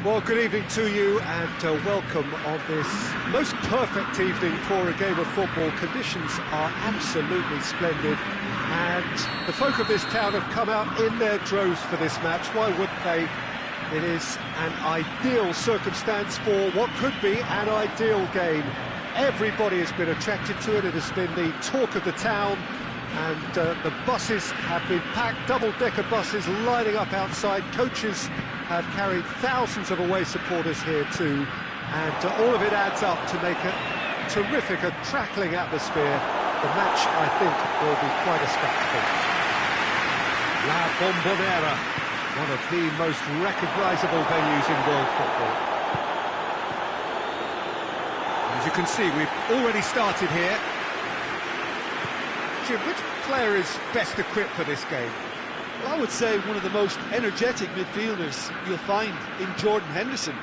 Well, good evening to you and welcome on this most perfect evening for a game of football. Conditions are absolutely splendid and the folk of this town have come out in their droves for this match. Why wouldn't they? It is an ideal circumstance for what could be an ideal game. Everybody has been attracted to it. It has been the talk of the town, and the buses have been packed, double-decker buses lining up outside. Coaches have carried thousands of away supporters here too, and all of it adds up to make a terrific, a crackling atmosphere. The match, I think, will be quite a spectacle. La Bombonera, one of the most recognisable venues in world football. As you can see, we've already started here. Jim, which player is best equipped for this game? Well, I would say one of the most energetic midfielders you'll find in Jordan Henderson.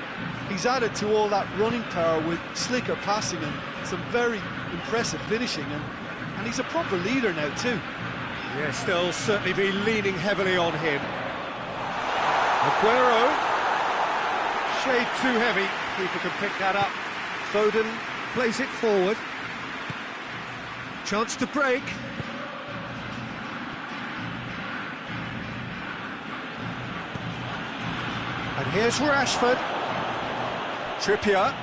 He's added to all that running power with slicker passing and some very impressive finishing, and he's a proper leader now too. Yes, they'll certainly be leaning heavily on him. Aguero, shade too heavy, keeper can pick that up. Foden plays it forward. Chance to break. And here's Rashford. Trippier.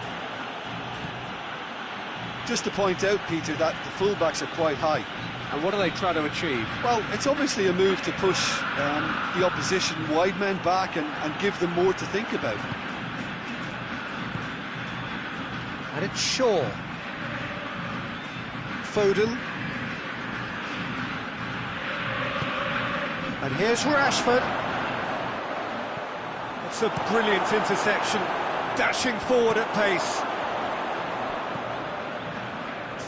Just to point out, Peter, that the fullbacks are quite high. And what are they trying to achieve? Well, it's obviously a move to push the opposition wide men back and give them more to think about. And it's Shaw. Foden. And here's Rashford. It's a brilliant interception, dashing forward at pace.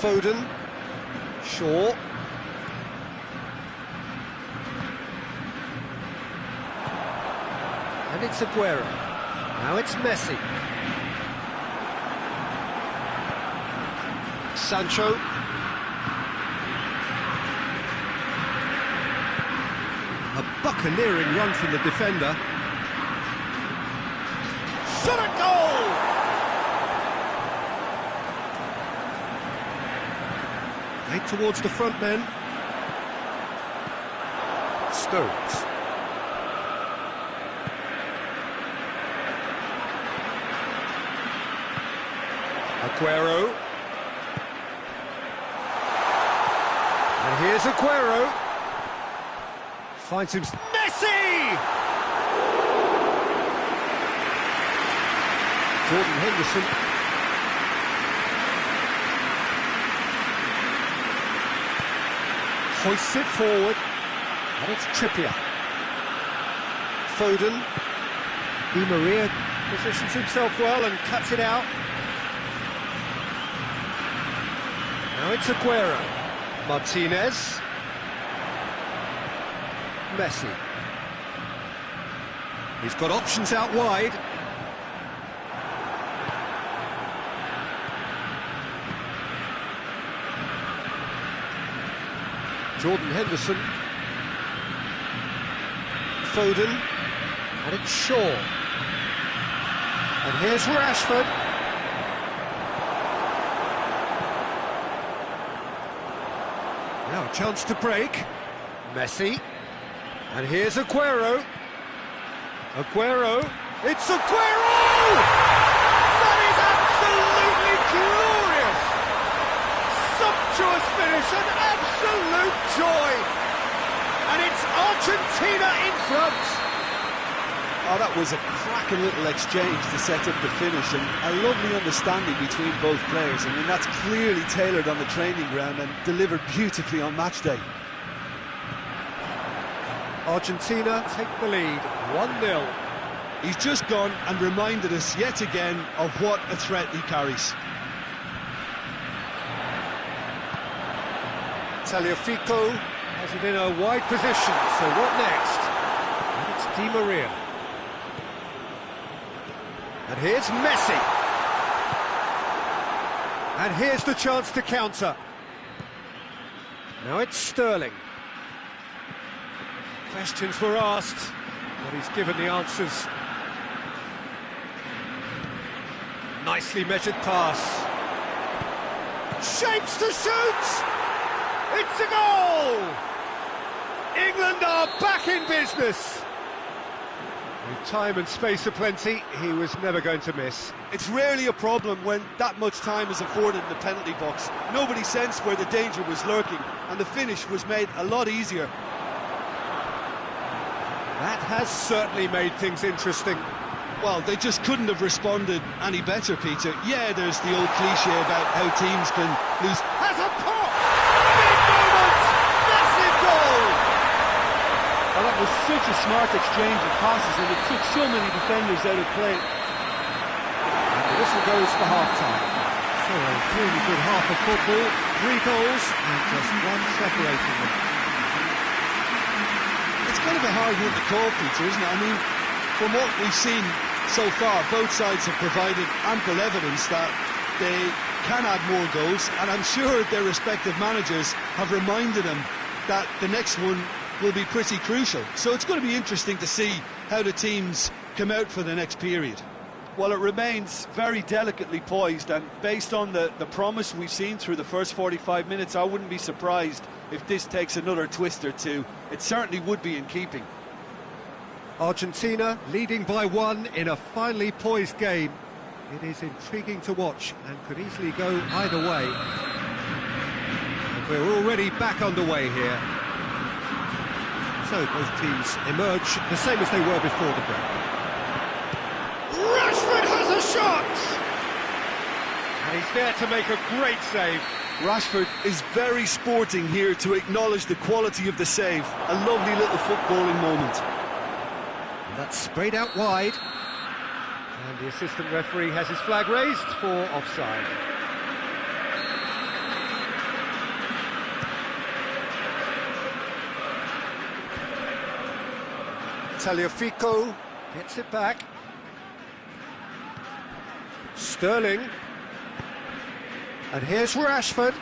Foden. Shaw. And it's Aguero. Now it's Messi. Sancho. A buccaneering run from the defender. Shot at goal! Right towards the front men. Stones. Aguero. And here's Aguero. Finds him. Messi! Jordan Henderson. Hoists it forward. And it's Trippier. Foden. Di Maria positions himself well and cuts it out. Now it's Aguero. Martinez. Messi. He's got options out wide. Jordan Henderson. Foden. And it's Shaw. And here's Rashford. Now a chance to break. Messi. And here's Aguero. Aguero. It's Aguero! That is absolutely glorious! Sumptuous finish, an absolute joy! And it's Argentina in front! Oh, that was a cracking little exchange to set up the finish, and a lovely understanding between both players. I mean, that's clearly tailored on the training ground and delivered beautifully on match day. Argentina take the lead, 1-0. He's just gone and reminded us yet again of what a threat he carries. Tagliafico has it in a wide position, so what next? And it's Di Maria. And here's Messi. And here's the chance to counter. Now it's Sterling. Questions were asked, but he's given the answers. Nicely measured pass. Shapes to shoot! It's a goal! England are back in business. With time and space aplenty, he was never going to miss. It's rarely a problem when that much time is afforded in the penalty box. Nobody sensed where the danger was lurking, and the finish was made a lot easier. That has certainly made things interesting. Well, they just couldn't have responded any better, Peter. Yeah, there's the old cliche about how teams can lose. Has a pop! Big moment! Massive goal! Well, that was such a smart exchange of passes, and it took so many defenders out of play. The whistle goes for half-time. So a really good half of football, 3 goals and just one separating them. It's kind of a hard one to call, Peter, isn't it? I mean, from what we've seen so far, both sides have provided ample evidence that they can add more goals, and I'm sure their respective managers have reminded them that the next one will be pretty crucial. So it's going to be interesting to see how the teams come out for the next period. Well, it remains very delicately poised, and based on the promise we've seen through the first 45 minutes, I wouldn't be surprised if this takes another twist or two. It certainly would be in keeping. Argentina leading by 1 in a finely poised game. It is intriguing to watch and could easily go either way. And we're already back underway here. So both teams emerge the same as they were before the break. Rashford has a shot! And he's there to make a great save. Rashford is very sporting here to acknowledge the quality of the save. A lovely little footballing moment. And that's sprayed out wide. And the assistant referee has his flag raised for offside. Tagliafico gets it back. Sterling. And here's Rashford.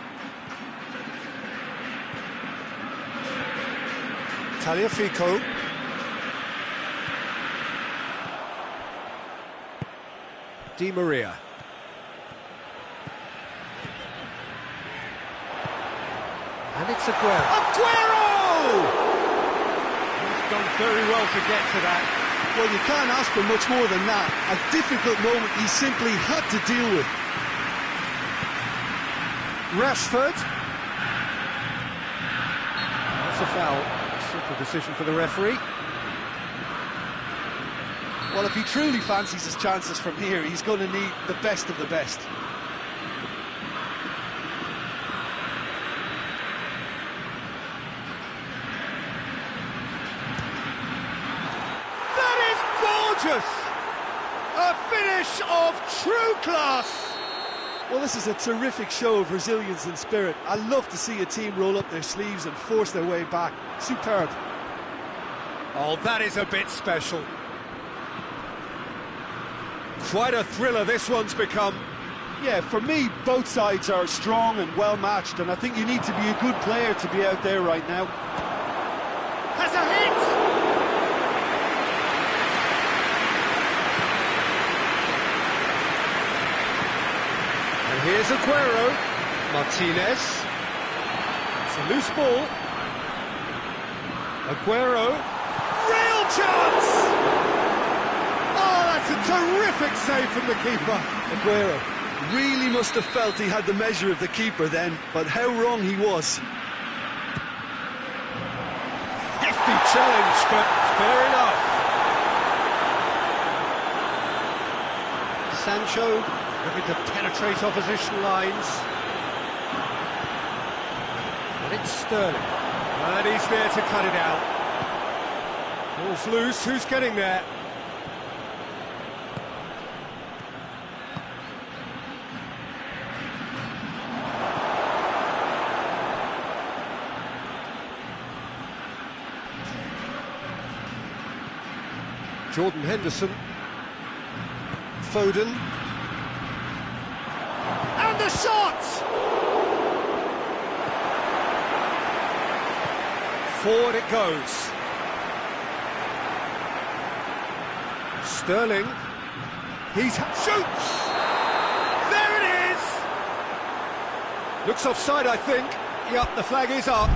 Tagliafico. Di Maria. And it's Aguero. Aguero! He's done very well to get to that. Well, you can't ask for much more than that. A difficult moment he simply had to deal with. Rashford. That's a foul. Simple decision for the referee. Well, if he truly fancies his chances from here, he's going to need the best of the best. That is gorgeous! A finish of true class! Well, this is a terrific show of resilience and spirit. I love to see a team roll up their sleeves and force their way back. Superb. Oh, that is a bit special. Quite a thriller this one's become. Yeah, for me, both sides are strong and well matched, and I think you need to be a good player to be out there right now. Has a hit! And here's Aguero. Martinez. It's a loose ball. Aguero. Real chance! A terrific save from the keeper. Aguero really must have felt he had the measure of the keeper then, but how wrong he was. Hefty challenge, but fair enough. Sancho looking to penetrate opposition lines. And it's Sterling. And he's there to cut it out. Ball's loose, who's getting there? Jordan Henderson, Foden, and the shot! Forward it goes. Sterling, shoots! Looks offside, I think. Yep, the flag is up.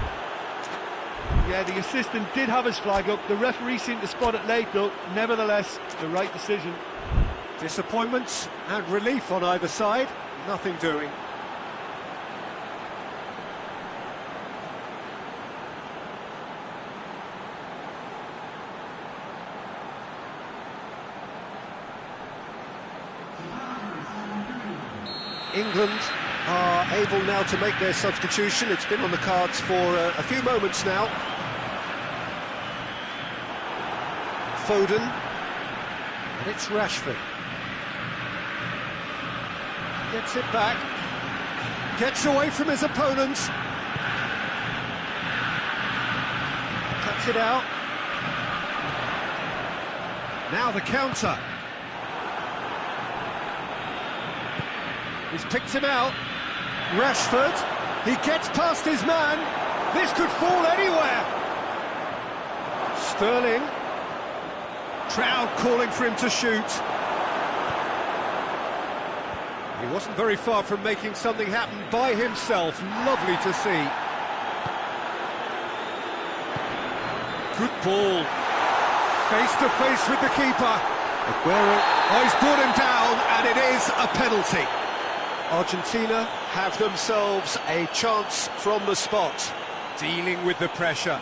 Yeah, the assistant did have his flag up. The referee seemed to spot it late, though. Nevertheless, the right decision. Disappointment and relief on either side. Nothing doing. England are able now to make their substitution. It's been on the cards for a few moments now. Foden, and it's Rashford. Gets it back, gets away from his opponents. Cuts it out. Now the counter. He's picked him out. Rashford, he gets past his man. This could fall anywhere. Sterling. Crowd calling for him to shoot. He wasn't very far from making something happen by himself. Lovely to see. Good ball. Face to face with the keeper. Aguero, he's brought him down, and it is a penalty. Argentina have themselves a chance from the spot, dealing with the pressure.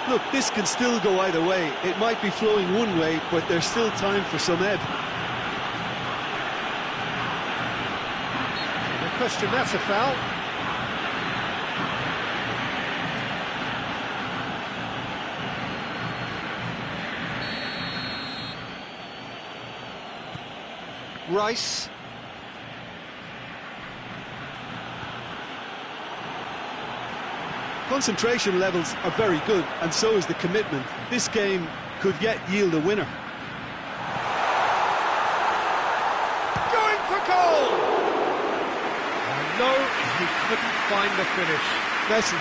Look, this can still go either way. It might be flowing one way, but there's still time for some ebb. No question, that's a foul. Rice. Concentration levels are very good, and so is the commitment. This game could yet yield a winner. Going for goal! No, he couldn't find the finish. Messi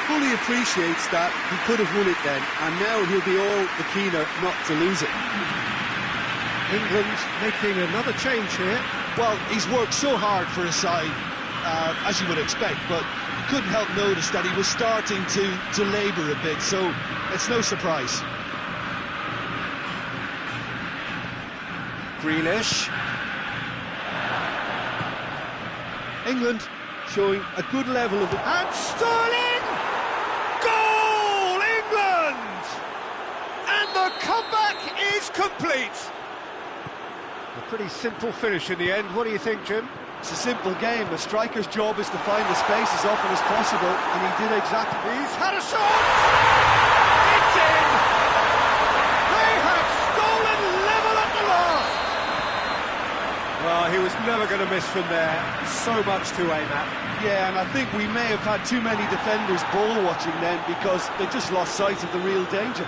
fully appreciates that he could have won it then, and now he'll be all the keener not to lose it. England making another change here. Well, he's worked so hard for his side, as you would expect, but couldn't help notice that he was starting to labour a bit, so it's no surprise. Grealish. England showing a good level of... And Sterling! Goal, England! And the comeback is complete. A pretty simple finish in the end. What do you think, Jim? It's a simple game. The striker's job is to find the space as often as possible, and he did exactly. He's had a shot! It's in! They have stolen level at the last! Well, he was never going to miss from there. So much to aim at. Yeah, and I think we may have had too many defenders ball watching then, because they just lost sight of the real danger.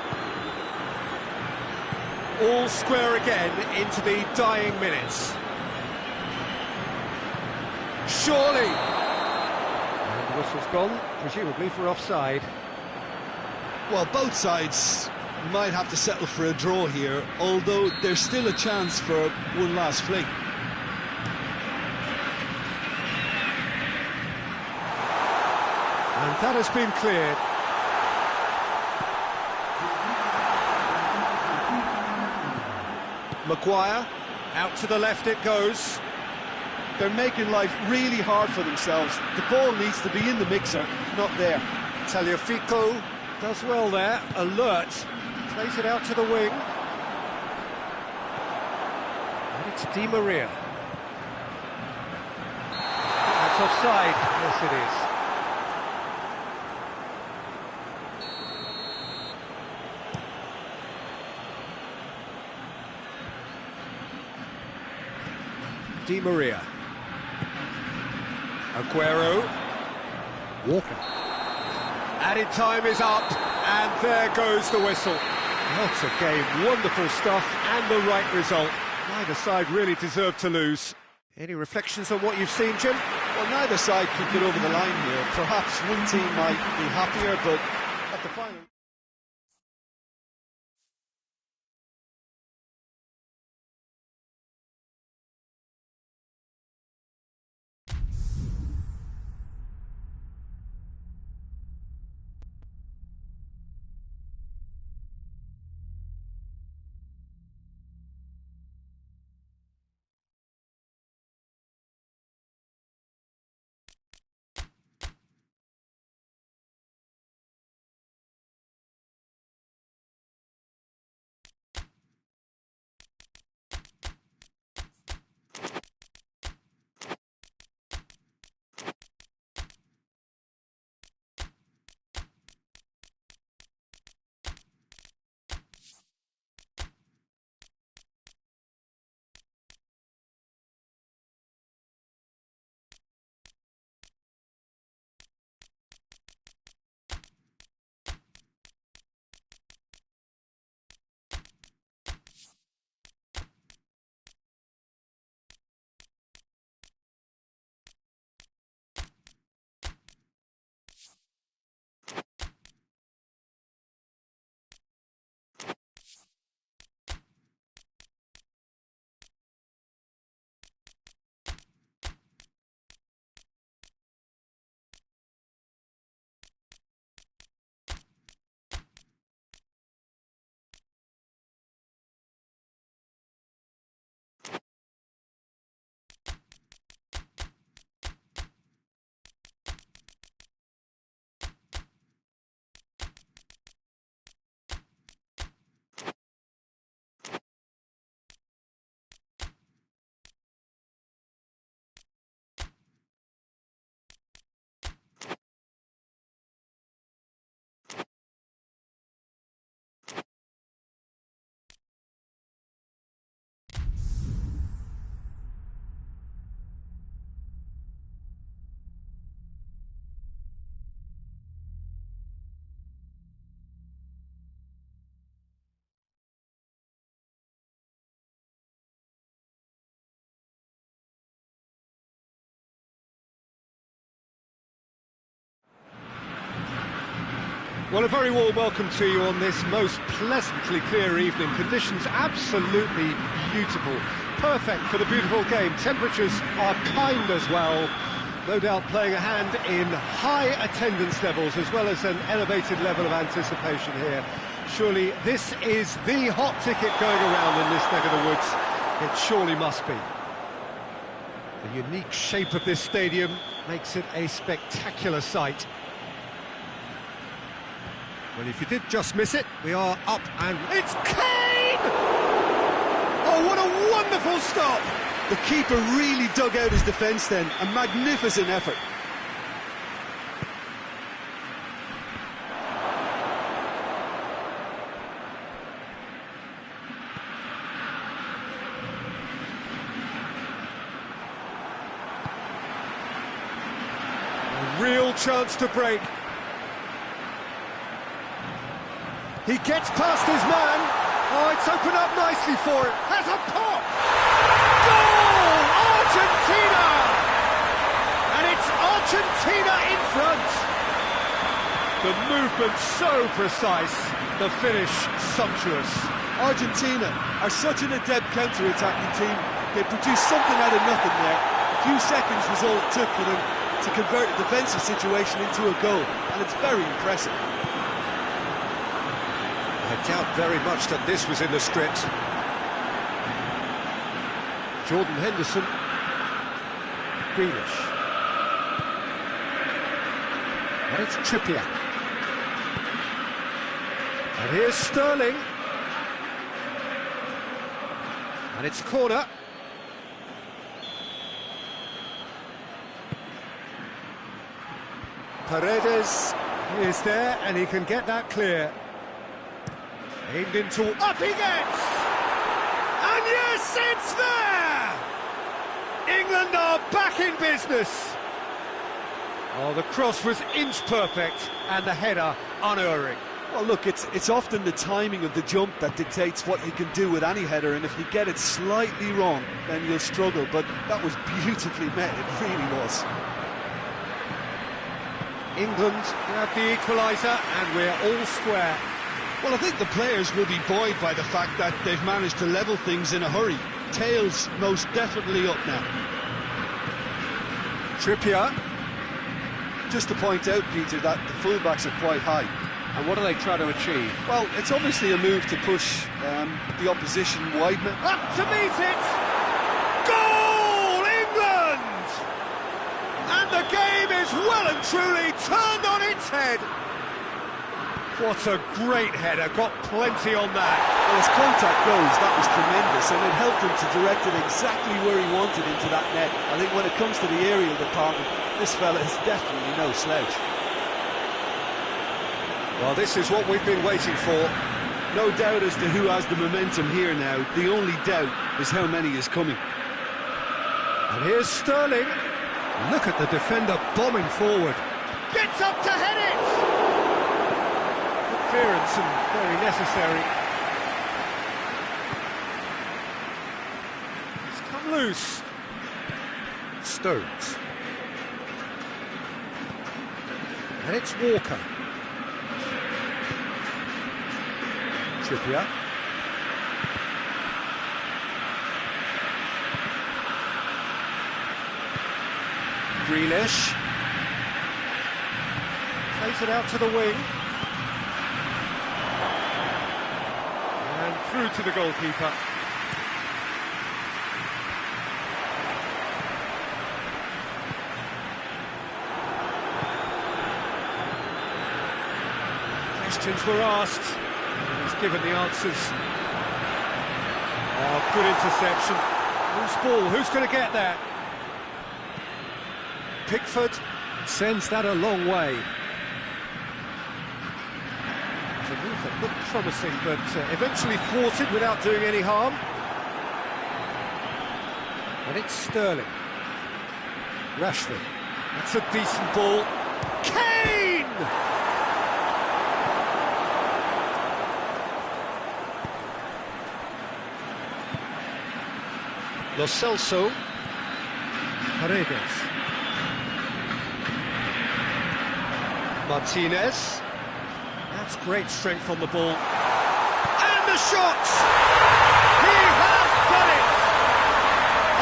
All square again into the dying minutes. Surely! And the whistle's gone, presumably for offside. Well, both sides might have to settle for a draw here, although there's still a chance for one last fling. And that has been cleared. Maguire, out to the left it goes. They're making life really hard for themselves. The ball needs to be in the mixer, not there. Tagliafico does well there, alert, plays it out to the wing. And it's Di Maria. That's offside, yes it is. Di Maria. Aguero. Walker. Added time is up, and there goes the whistle. What a game, wonderful stuff, and the right result. Neither side really deserved to lose. Any reflections on what you've seen, Jim? Well, neither side could get over the line here. Perhaps one team might be happier, but at the final... Well, a very warm welcome to you on this most pleasantly clear evening. Conditions absolutely beautiful. Perfect for the beautiful game. Temperatures are kind as well. No doubt playing a hand in high attendance levels as well as an elevated level of anticipation here. Surely this is the hot ticket going around in this neck of the woods. It surely must be. The unique shape of this stadium makes it a spectacular sight. Well, if you did just miss it, we are up and... It's Kane! Oh, what a wonderful stop! The keeper really dug out his defence then. A magnificent effort. A real chance to break. He gets past his man. Oh, it's opened up nicely for it. Has a pop! Goal! Argentina! And it's Argentina in front. The movement so precise, the finish sumptuous. Argentina are such an adept counter-attacking team. They produced something out of nothing there. A few seconds was all it took for them to convert a defensive situation into a goal, and it's very impressive. I doubt very much that this was in the script. Jordan Henderson. Grealish. And it's Trippier. And here's Sterling. And it's a corner. Paredes is there, and he can get that clear. Aimed into... Up he gets! And yes, it's there! England are back in business. Oh, the cross was inch perfect, and the header unerring. Well, look, it's often the timing of the jump that dictates what you can do with any header, and if you get it slightly wrong, then you'll struggle. But that was beautifully met, it really was. England grab the equaliser, and we're all square. Well, I think the players will be buoyed by the fact that they've managed to level things in a hurry. Tails most definitely up now. Trippier. Just to point out, Peter, that the fullbacks are quite high. And what do they try to achieve? Well, it's obviously a move to push the opposition wide. Up to meet it! Goal, England! And the game is well and truly turned on its head. What a great header, got plenty on that. Well, as contact goes, that was tremendous, and it helped him to direct it exactly where he wanted into that net. I think when it comes to the aerial department, this fella is definitely no slouch. Well, this is what we've been waiting for. No doubt as to who has the momentum here now. The only doubt is how many is coming. And here's Sterling. Look at the defender bombing forward. Gets up to head it! Clearance and very necessary. It's come loose. Stones. And it's Walker. Trippier. Grealish. Plays it out to the wing. And through to the goalkeeper. Questions were asked. He's given the answers. Oh, good interception. Whose ball? Who's going to get that? Pickford sends that a long way. It's a move that looked promising, but eventually thwarted without doing any harm. And it's Sterling. Rashford. That's a decent ball. Kane! Lo Celso. Paredes. Martinez. That's great strength on the ball. And the shot! He has done it!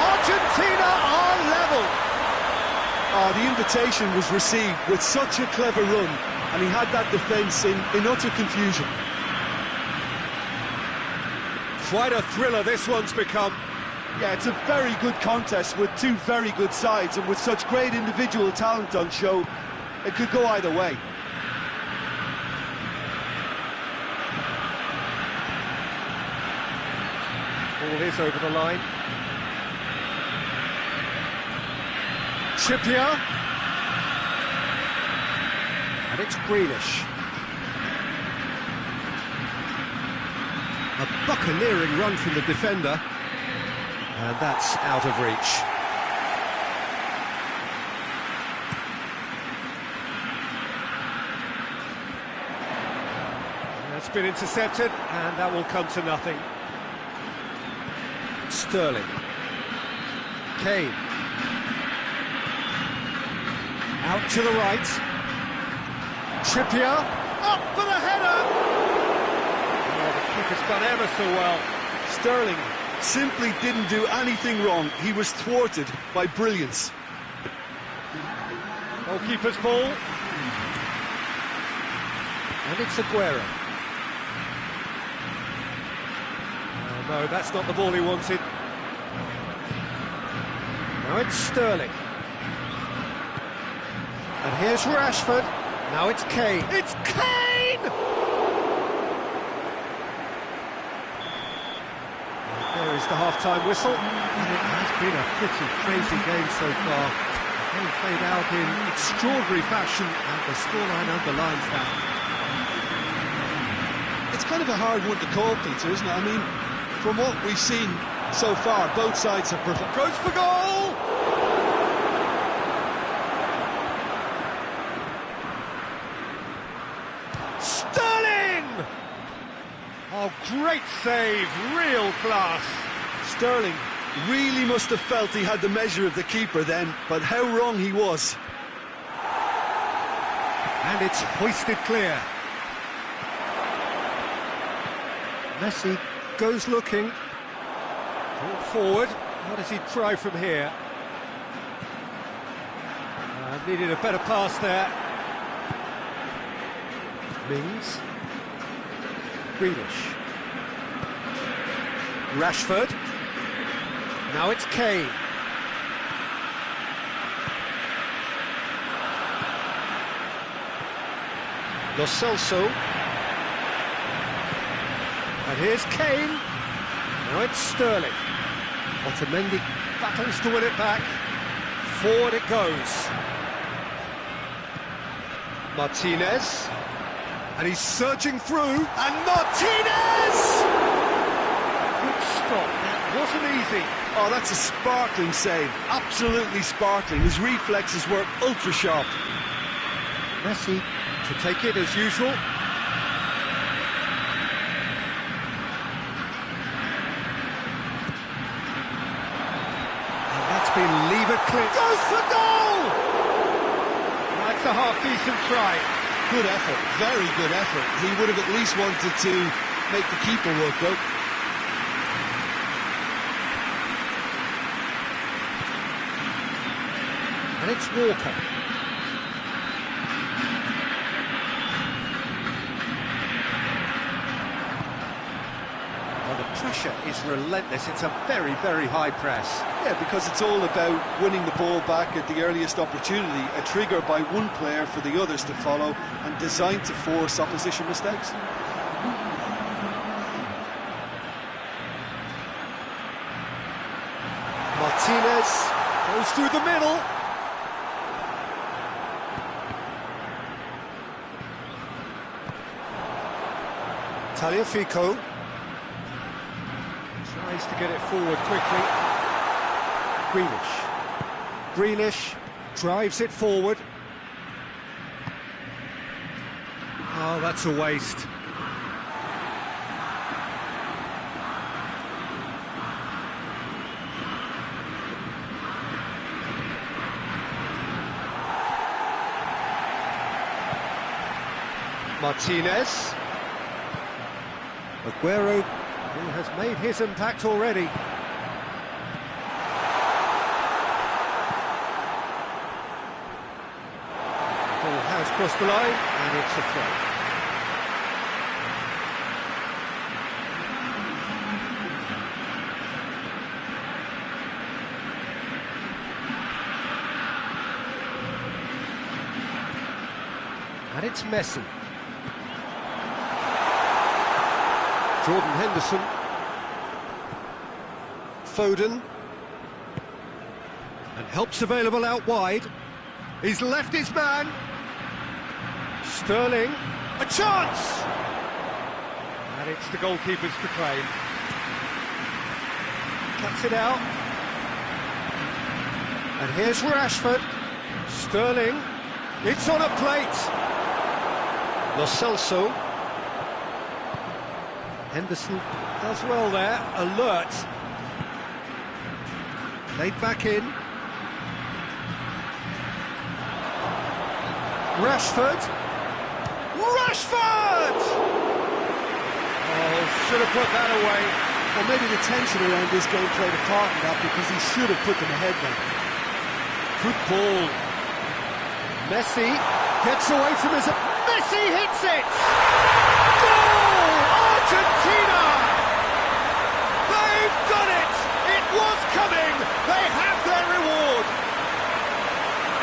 Argentina are level! Oh, the invitation was received with such a clever run, and he had that defence in utter confusion. Quite a thriller this one's become. Yeah, it's a very good contest with two very good sides, and with such great individual talent on show, it could go either way. Ball is over the line. Trippier. And it's Grealish. A buccaneering run from the defender. And that's out of reach. That's been intercepted, and that will come to nothing. Sterling. Kane. Out to the right. Trippier. Up for the header! Oh, the keeper's done ever so well. Sterling simply didn't do anything wrong. He was thwarted by brilliance. Goalkeeper's ball. And it's Aguero. Oh, no, that's not the ball he wanted. Now it's Sterling. And here's Rashford. Now it's Kane. It's Kane! There is the half-time whistle. And it has been a pretty crazy game so far. The game played out in extraordinary fashion, and the scoreline underlines that. It's kind of a hard one to call, Peter, isn't it? I mean, from what we've seen so far, both sides have performed. Goes for goal! Oh, great save, real class. Sterling really must have felt he had the measure of the keeper then, but how wrong he was. And it's hoisted clear. Messi goes looking. Brought forward. What does he try from here? Needed a better pass there. Mings. Grealish. Rashford. Now it's Kane. Lo Celso. And here's Kane. Now it's Sterling. Otamendi battles to win it back. Forward it goes. Martinez. And he's surging through. And Martinez! Good stop. That wasn't easy. Oh, that's a sparkling save. Absolutely sparkling. His reflexes were ultra sharp. Messi to take it as usual. And that's been levered clear. Goes for goal! That's a half-decent try. Good effort, very good effort. He would have at least wanted to make the keeper work, though. And it's Walker. Well, the pressure is relentless. It's a very, very high press. Yeah, because it's all about winning the ball back at the earliest opportunity, a trigger by one player for the others to follow, and designed to force opposition mistakes. Martinez goes through the middle. Tagliafico tries to get it forward quickly. Grealish drives it forward. Oh, that's a waste. Martinez. Aguero, who has made his impact already. Ball has crossed the line, and it's a throw. And it's Messi. Jordan Henderson. Foden. And help's available out wide. He's left his man. Sterling. A chance! And it's the goalkeeper's to claim. Cuts it out. And here's Rashford. Sterling. It's on a plate. Lo Celso. Henderson does well there, alert. Played back in. Rashford! Oh, should have put that away. Well, maybe the tension around this game played a part in that, because he should have put them ahead then. Good ball. Messi gets away from his... Messi hits it! Goal! Argentina! They've done it! It was coming! They have their reward!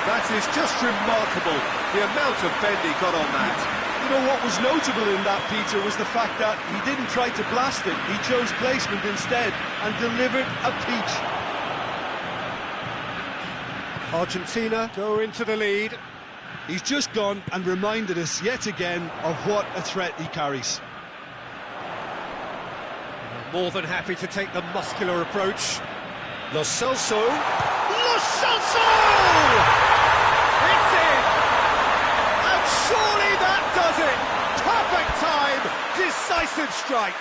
That is just remarkable, the amount of bend he got on that. You know what was notable in that, Peter, was the fact that he didn't try to blast it. He chose placement instead and delivered a peach. Argentina go into the lead. He's just gone and reminded us yet again of what a threat he carries. More than happy to take the muscular approach. Lo Celso! Lo Celso! It's in! And surely that does it! Perfect time! Decisive! massive strike.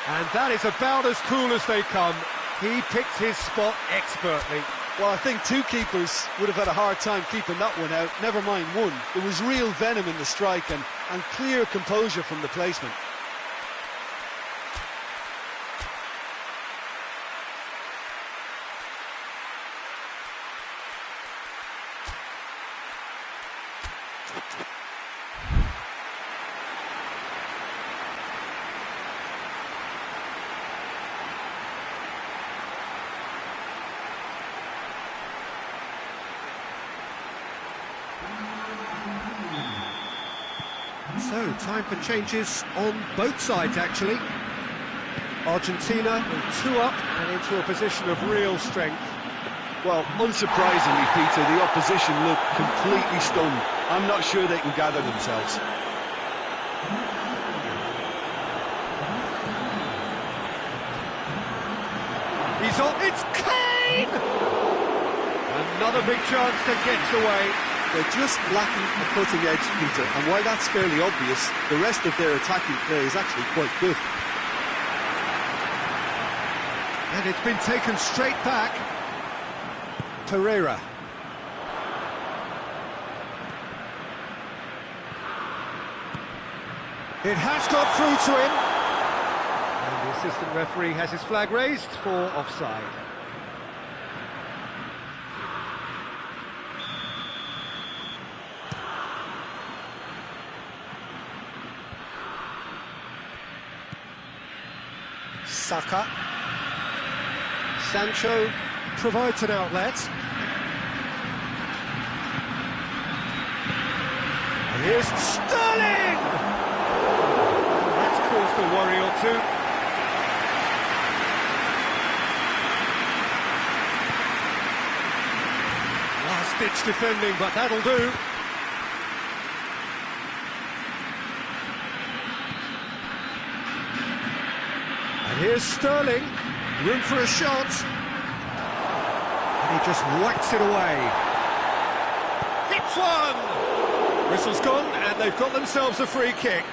And that is about as cool as they come. He picked his spot expertly. Well, I think two keepers would have had a hard time keeping that one out, never mind one. There was real venom in the strike and clear composure from the placement. So, time for changes on both sides, actually. Argentina will 2 up and into a position of real strength. Well, unsurprisingly, Peter, the opposition look completely stunned. I'm not sure they can gather themselves. He's on, it's Kane! Another big chance that gets away. They're just lacking a cutting edge, Peter, and while that's fairly obvious, the rest of their attacking play is actually quite good. And it's been taken straight back. Pereira. It has got through to him. And the assistant referee has his flag raised for offside. Saka. Sancho provides an outlet. And here's Sterling! That's caused a worry or two. Last-ditch defending, but that'll do. Here's Sterling, room for a shot, and he just whacks it away. Hits one! Whistle's gone, and they've got themselves a free kick.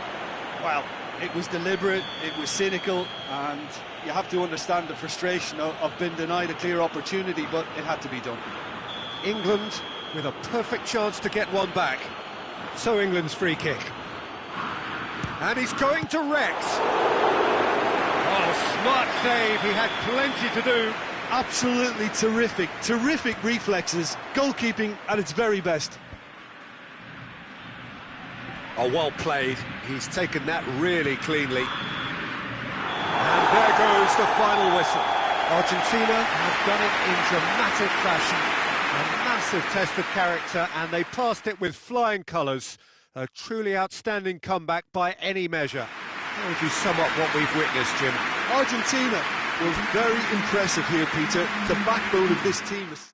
Well, it was deliberate, it was cynical, and you have to understand the frustration of being denied a clear opportunity, but it had to be done. England with a perfect chance to get one back. So England's free kick. And he's going to Rex. Oh, smart save, he had plenty to do. Absolutely terrific reflexes, goalkeeping at its very best. Oh, well played, he's taken that really cleanly. And there goes the final whistle. Argentina have done it in dramatic fashion. A massive test of character, and they passed it with flying colours. A truly outstanding comeback by any measure. How would you sum up what we've witnessed, Jim? Argentina was very impressive here, Peter. The backbone of this team is...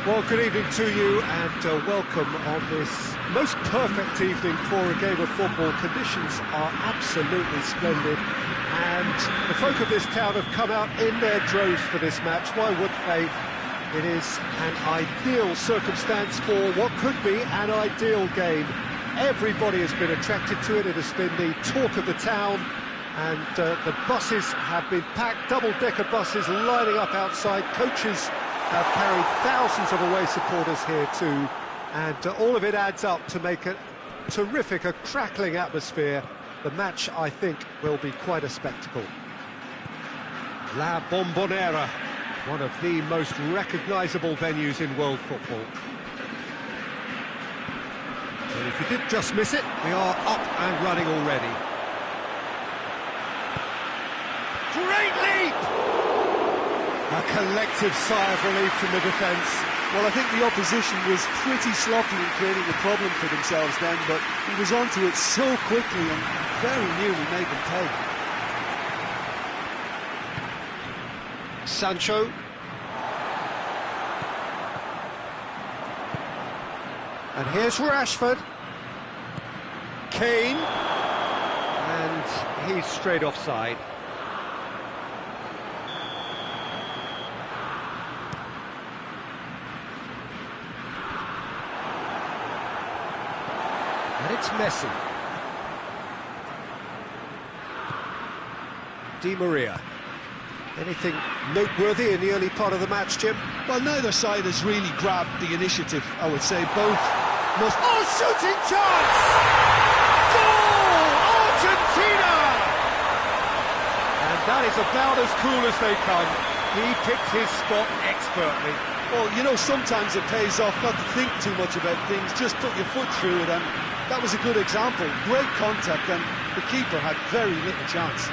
Well, good evening to you and welcome on this most perfect evening for a game of football. Conditions are absolutely splendid and the folk of this town have come out in their droves for this match. Why wouldn't they? It is an ideal circumstance for what could be an ideal game. Everybody has been attracted to it. It has been the talk of the town and the buses have been packed, double-decker buses lining up outside. Coaches have carried thousands of away supporters here too, and all of it adds up to make a terrific, a crackling atmosphere. The match, I think, will be quite a spectacle. La Bombonera, one of the most recognisable venues in world football. And if you did just miss it, we are up and running already. Great leap! A collective sigh of relief from the defence. Well, I think the opposition was pretty sloppy in creating a problem for themselves then, but he was onto it so quickly and very nearly made them pay. Sancho. And here's Rashford. Kane. And he's straight offside. And it's Messi. Di Maria. Anything noteworthy in the early part of the match, Jim? Well, neither side has really grabbed the initiative, I would say. Both must... Oh, shooting chance! Goal! Argentina! And that is about as cool as they come. He picked his spot expertly. Well, you know, sometimes it pays off not to think too much about things, just put your foot through it, and that was a good example. Great contact, and the keeper had very little chance.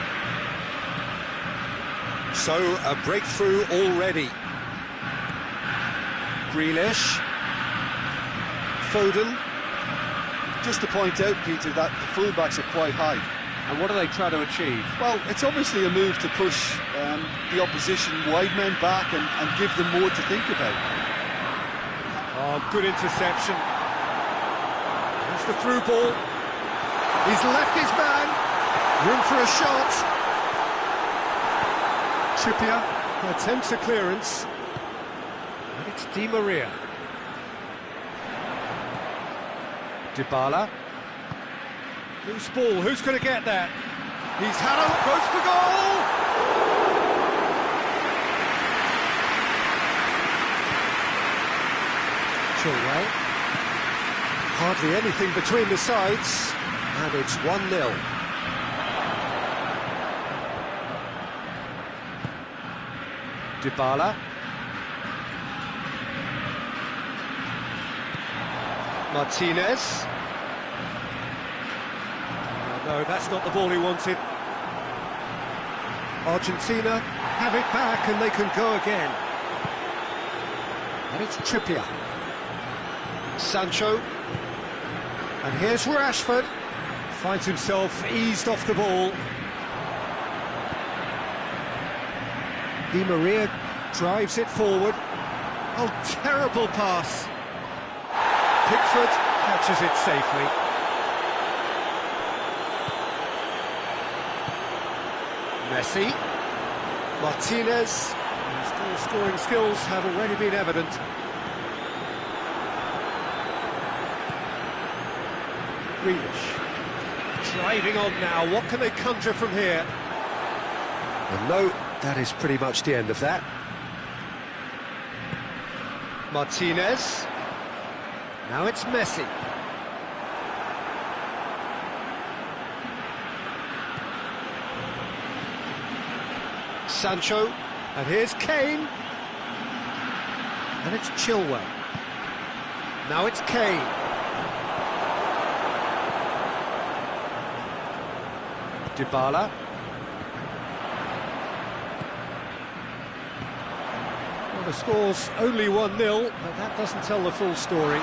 So, a breakthrough already. Grealish. Foden. Just to point out, Peter, that the fullbacks are quite high. And what are they trying to achieve? Well, it's obviously a move to push the opposition wide men back and give them more to think about. Oh, good interception. That's the through ball. He's left his man. Room for a shot. Trippier attempts a clearance. And it's Di Maria. Dybala. Loose ball, who's going to get that? He's had a goes for goal! Chilwell. Hardly anything between the sides, and it's 1-0. Dybala. Martinez. No, that's not the ball he wanted. Argentina have it back and they can go again. And it's Trippier. Sancho. And here's Rashford. Finds himself eased off the ball. Di Maria drives it forward. Oh, terrible pass. Pickford catches it safely. Messi. Martinez. His goal-scoring skills have already been evident. Grealish. Driving on now. What can they conjure from here? And no, that is pretty much the end of that. Martinez. Now it's Messi. Sancho, and here's Kane. And it's Chilwell. Now it's Kane. Dybala. Well, the score's only 1-0, but that doesn't tell the full story.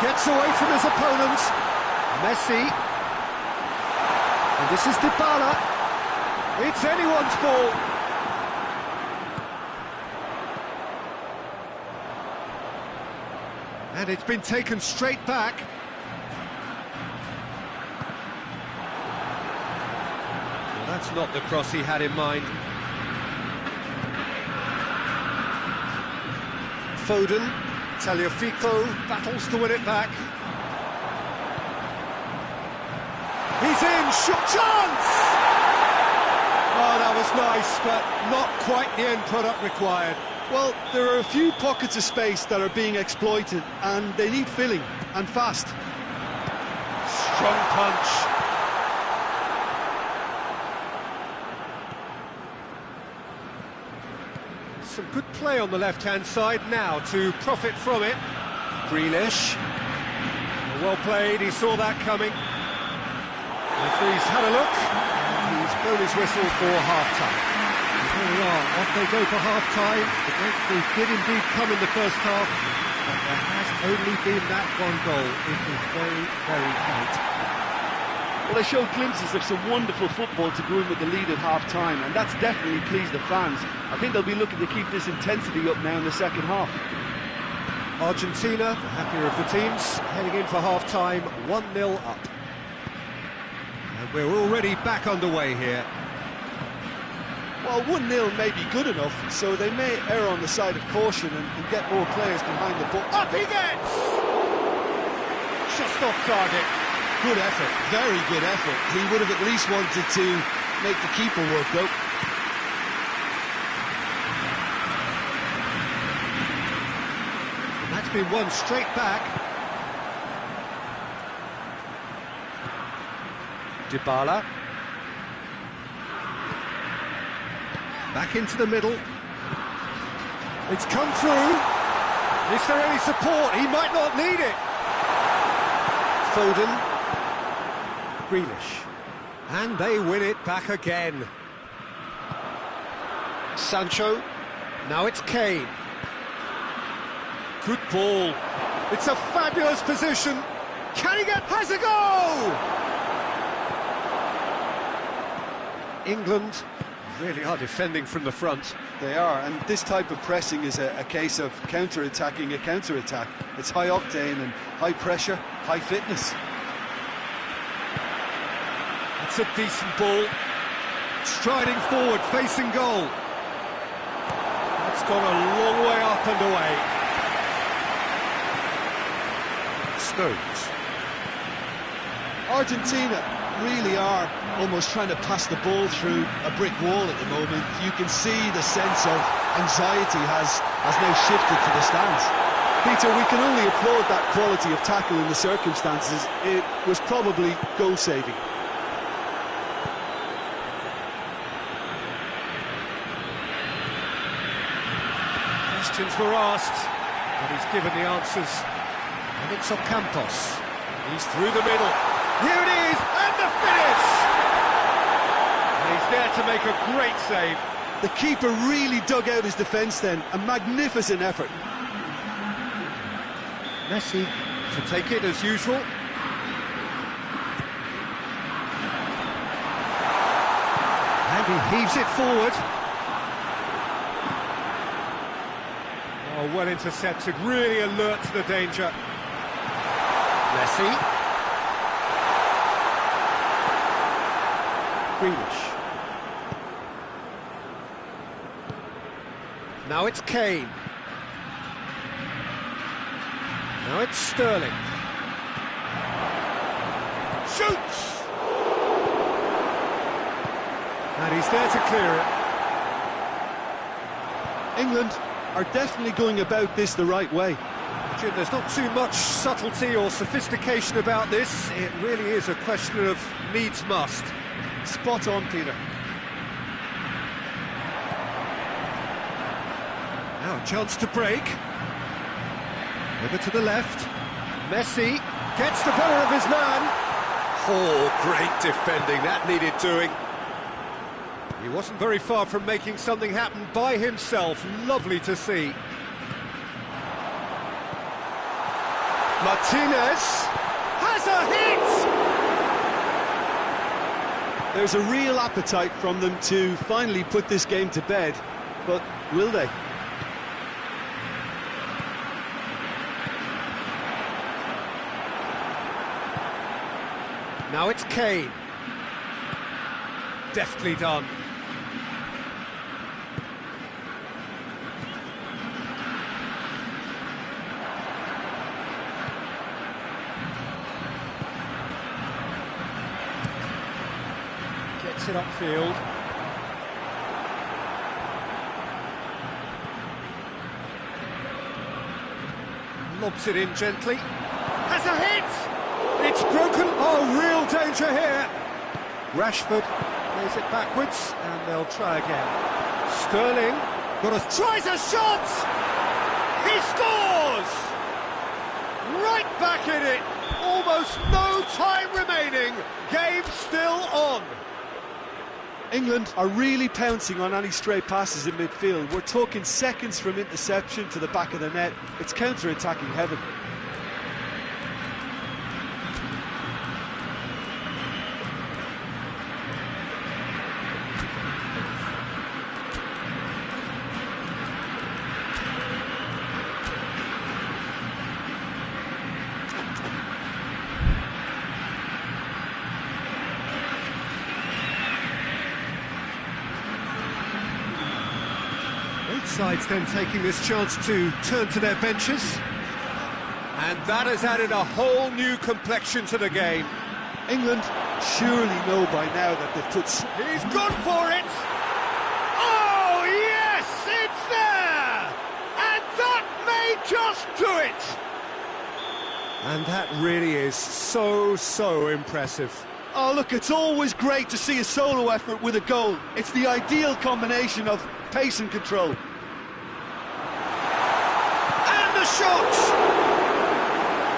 Gets away from his opponent. Messi. And this is Dybala. It's anyone's ball. And it's been taken straight back. Well, that's not the cross he had in mind. Foden, Tagliafico battles to win it back. He's in, shot chance! Oh, that was nice, but not quite the end product required. Well, there are a few pockets of space that are being exploited, and they need filling, and fast. Strong punch. Some good play on the left-hand side now to profit from it. Grealish. Well played, he saw that coming. Referee's had a look, and he's blown his whistle for half-time. Here we are, off they go for half-time. The breakthrough did indeed come in the first half, but there has only been that one goal. It was very, very tight. Well, they showed glimpses of some wonderful football to go in with the lead at half-time, and that's definitely pleased the fans. I think they'll be looking to keep this intensity up now in the second half. Argentina, the happier of the teams, heading in for half-time, 1-0 up. And we're already back underway here. Well, 1-0 may be good enough, so they may err on the side of caution and get more players behind the ball. Up he gets! Just off target. Good effort, very good effort. He would have at least wanted to make the keeper work, though. And that's been won straight back. Dybala. Back into the middle. It's come through. Is there any support? He might not need it. Foden. Grealish. And they win it back again. Sancho. Now it's Kane. Good ball. It's a fabulous position. Can he get... Has a goal! England really are defending from the front. They are, and this type of pressing is a case of counter-attacking a counter-attack. It's high octane and high pressure, high fitness. It's a decent ball. Striding forward, facing goal. That's gone a long way up and away. Stones. Argentina really are almost trying to pass the ball through a brick wall at the moment. You can see the sense of anxiety has now shifted to the stands. Peter, we can only applaud that quality of tackle in the circumstances. It was probably goal-saving. Questions were asked, but he's given the answers. And it's Ocampos. He's through the middle. Here it is, and the finish! And he's there to make a great save. The keeper really dug out his defence then. A magnificent effort. Messi to take it as usual. And he heaves it forward. Oh, well intercepted, really alert to the danger. Messi. Grealish. Now it's Kane. Now it's Sterling. Shoots! And he's there to clear it. England are definitely going about this the right way. Jim, there's not too much subtlety or sophistication about this. It really is a question of needs must. Spot on, Peter. Now, chance to break. Over to the left. Messi gets the better of his man. Oh, great defending, that needed doing. He wasn't very far from making something happen by himself. Lovely to see. Martinez has a hit! There's a real appetite from them to finally put this game to bed, but will they? Now it's Kane. Deftly done. Gets it upfield. Lobs it in gently. Has a hit! It's broken. Oh, real danger here. Rashford plays it backwards, and they'll try again. Sterling tries a shot! He scores! Right back in it. Almost no time remaining. Game still on. England are really pouncing on any stray passes in midfield. We're talking seconds from interception to the back of the net. It's counter-attacking heaven. Both sides then taking this chance to turn to their benches. And that has added a whole new complexion to the game. England surely know by now that they've put... He's gone for it! Oh, yes! It's there! And that may just do it! And that really is so impressive. Oh, look, it's always great to see a solo effort with a goal. It's the ideal combination of pace and control. And the shot!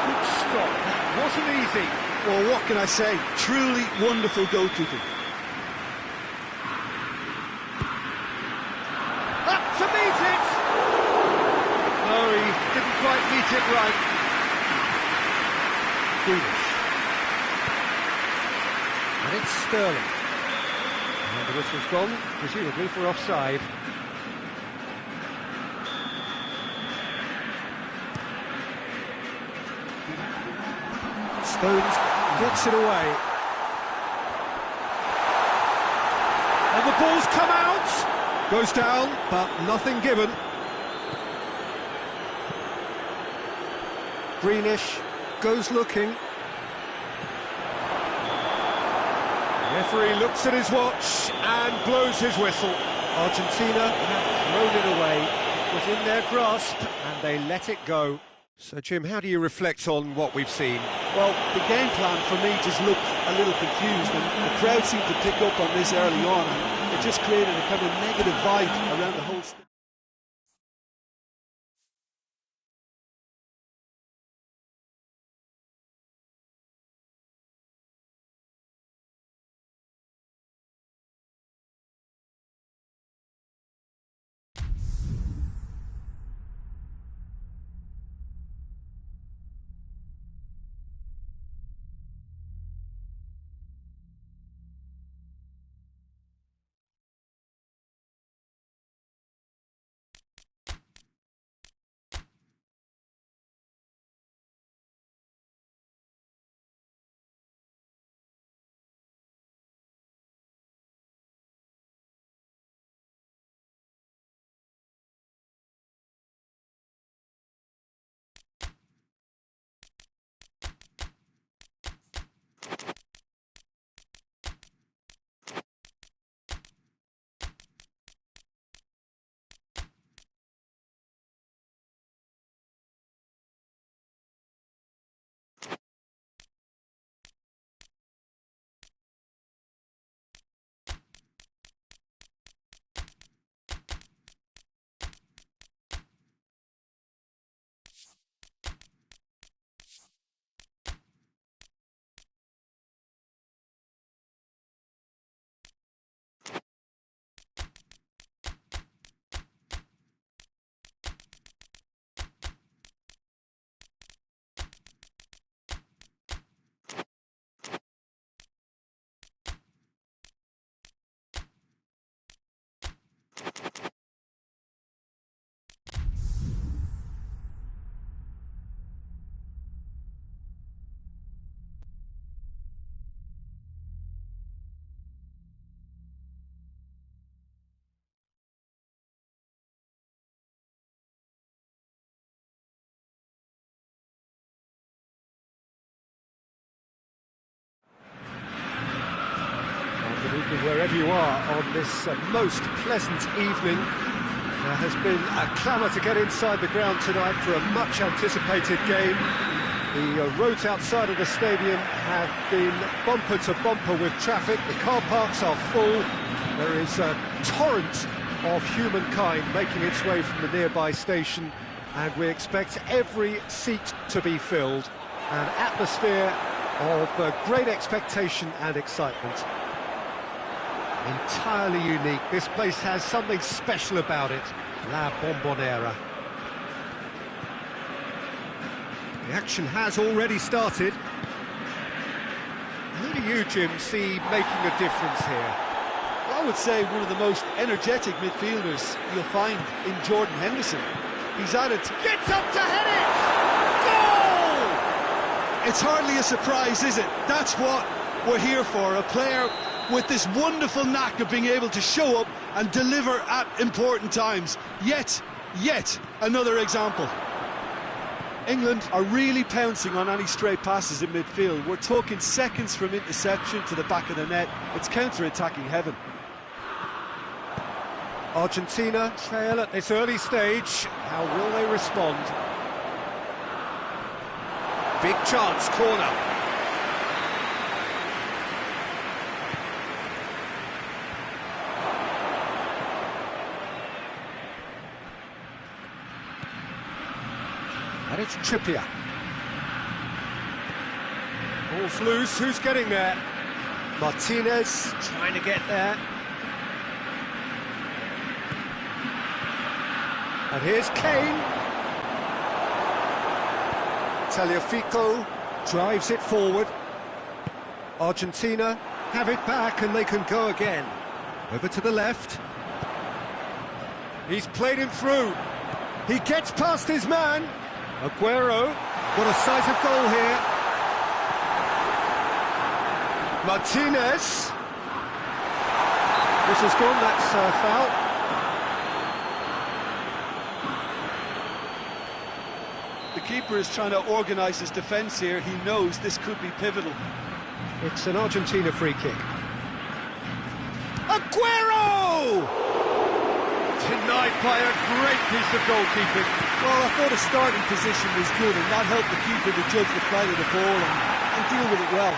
Good stop. That wasn't easy. Well, what can I say? Truly wonderful goalkeeping. Up to meet it! No, he didn't quite meet it right. Greenish. And it's Sterling. And the whistle's gone, presumably for offside. Stones gets it away. And the ball's come out! Goes down, but nothing given. Greenish goes looking. Referee looks at his watch and blows his whistle. Argentina have thrown it away. It was in their grasp and they let it go. So, Jim, how do you reflect on what we've seen? Well, the game plan for me just looked a little confused, and the crowd seemed to pick up on this early on, and it just created a kind of negative vibe around the whole wherever you are on this most pleasant evening. There has been a clamour to get inside the ground tonight for a much-anticipated game. The roads outside of the stadium have been bumper to bumper with traffic. The car parks are full. There is a torrent of humankind making its way from the nearby station, and we expect every seat to be filled. An atmosphere of great expectation and excitement. Entirely unique. This place has something special about it. La Bombonera. The action has already started. Who do you, Jim, see making a difference here? Well, I would say one of the most energetic midfielders you'll find in Jordan Henderson. He's added... Gets up to head it! Goal! It's hardly a surprise, is it? That's what we're here for, a player with this wonderful knack of being able to show up and deliver at important times. Yet another example. England are really pouncing on any stray passes in midfield. We're talking seconds from interception to the back of the net. It's counter-attacking heaven. Argentina trail at this early stage. How will they respond? Big chance, corner. And it's Trippier. Ball's loose, who's getting there? Martinez trying to get there. And here's Kane. Tagliafico drives it forward. Argentina have it back and they can go again. Over to the left. He's played him through. He gets past his man. Aguero, what a sight of goal here. Martinez. This has gone, that's foul. The keeper is trying to organise his defence here. He knows this could be pivotal. It's an Argentina free kick. Aguero! Denied by a great piece of goalkeeping. Well, I thought his starting position was good, and that helped the keeper to judge the flight of the ball and deal with it well.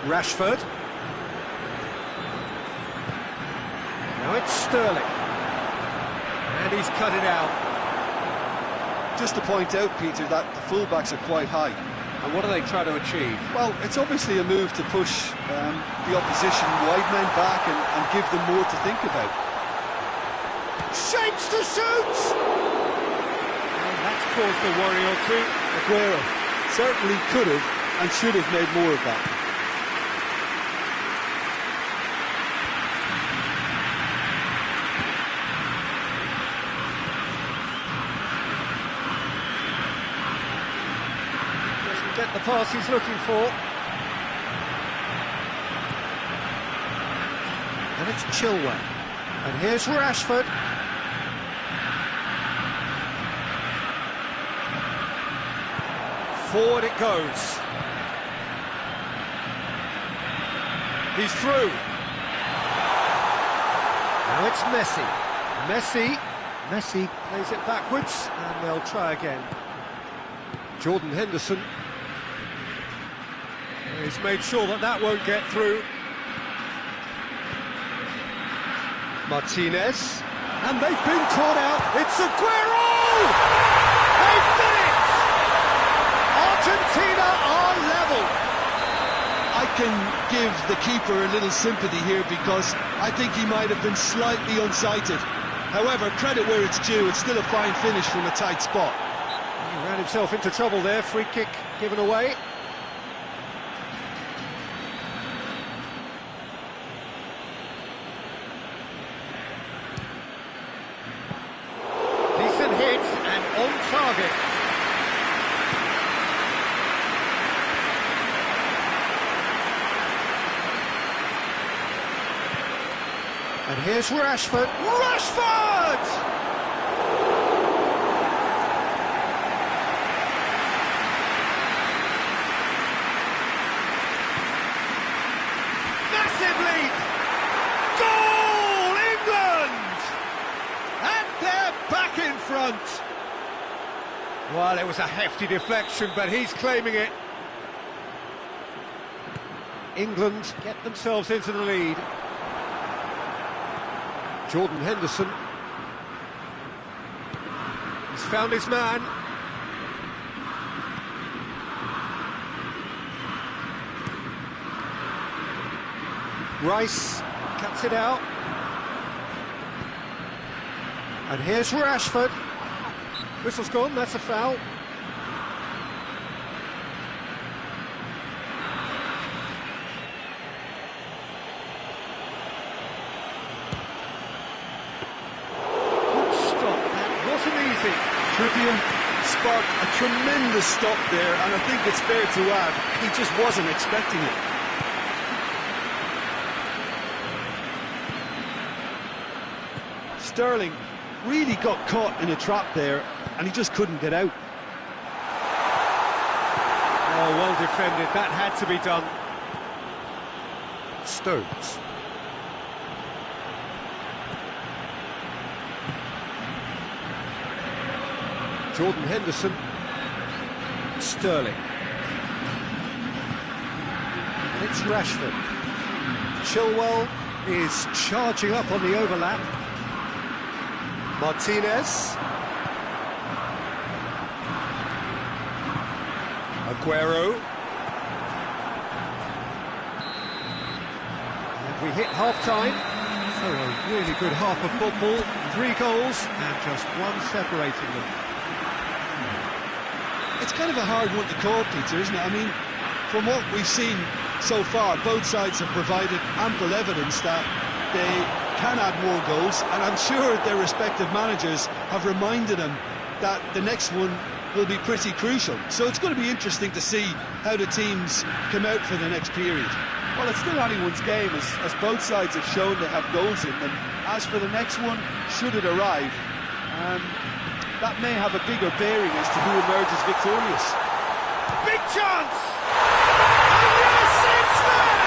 Rashford. Now it's Sterling. And he's cut it out. Just to point out, Peter, that the fullbacks are quite high. And what are they trying to achieve? Well, it's obviously a move to push the opposition wide men back and give them more to think about. Shapes to shoot! And that's caused a worry or two. Aguero certainly could have and should have made more of that. Get the pass he's looking for. And it's Chilwell. And here's Rashford. Forward it goes. He's through. Now it's Messi. Messi plays it backwards, and they'll try again. Jordan Henderson. He's made sure that that won't get through. Martinez. And they've been caught out. It's Aguero! They've done it! Argentina are level. I can give the keeper a little sympathy here because I think he might have been slightly unsighted. However, credit where it's due, it's still a fine finish from a tight spot. He ran himself into trouble there. Free kick given away. Decent hit and on target. And here's Rashford. Rashford! Well, it was a hefty deflection, but he's claiming it. England get themselves into the lead. Jordan Henderson. He's found his man. Rice cuts it out. And here's Rashford. Whistle's gone, that's a foul. Good stop, that wasn't easy. Trippier sparked a tremendous stop there, and I think it's fair to add, he just wasn't expecting it. Sterling really got caught in a trap there, and he just couldn't get out. Oh, well defended, that had to be done. Stones. Jordan Henderson. Sterling. And it's Rashford. Chilwell is charging up on the overlap. Martinez. Aguero. And we hit half-time. So a really good half of football. 3 goals and just one separating them. It's kind of a hard one to call, Peter, isn't it? I mean, from what we've seen so far, both sides have provided ample evidence that they can add more goals, and I'm sure their respective managers have reminded them that the next one will be pretty crucial. So it's going to be interesting to see how the teams come out for the next period. Well, it's still anyone's game, as both sides have shown they have goals in them. As for the next one, should it arrive, that may have a bigger bearing as to who emerges victorious. Big chance! And yes, it's there!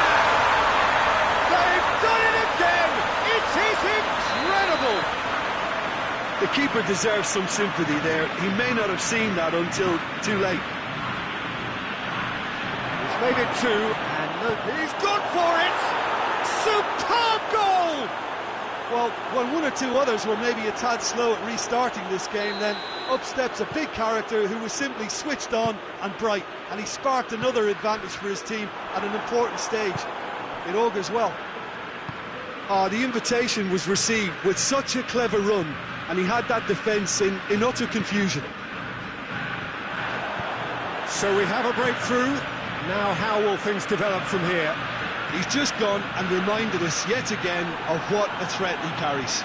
They've done it again! It is incredible! The keeper deserves some sympathy there. He may not have seen that until too late. He's made it 2, and he's gone for it! Superb goal! Well, when one or two others were maybe a tad slow at restarting this game, then up steps a big character who was simply switched on and bright, and he sparked another advantage for his team at an important stage. It augurs well. The invitation was received with such a clever run, and he had that defence in utter confusion. So we have a breakthrough. Now how will things develop from here? He's just gone and reminded us yet again of what a threat he carries.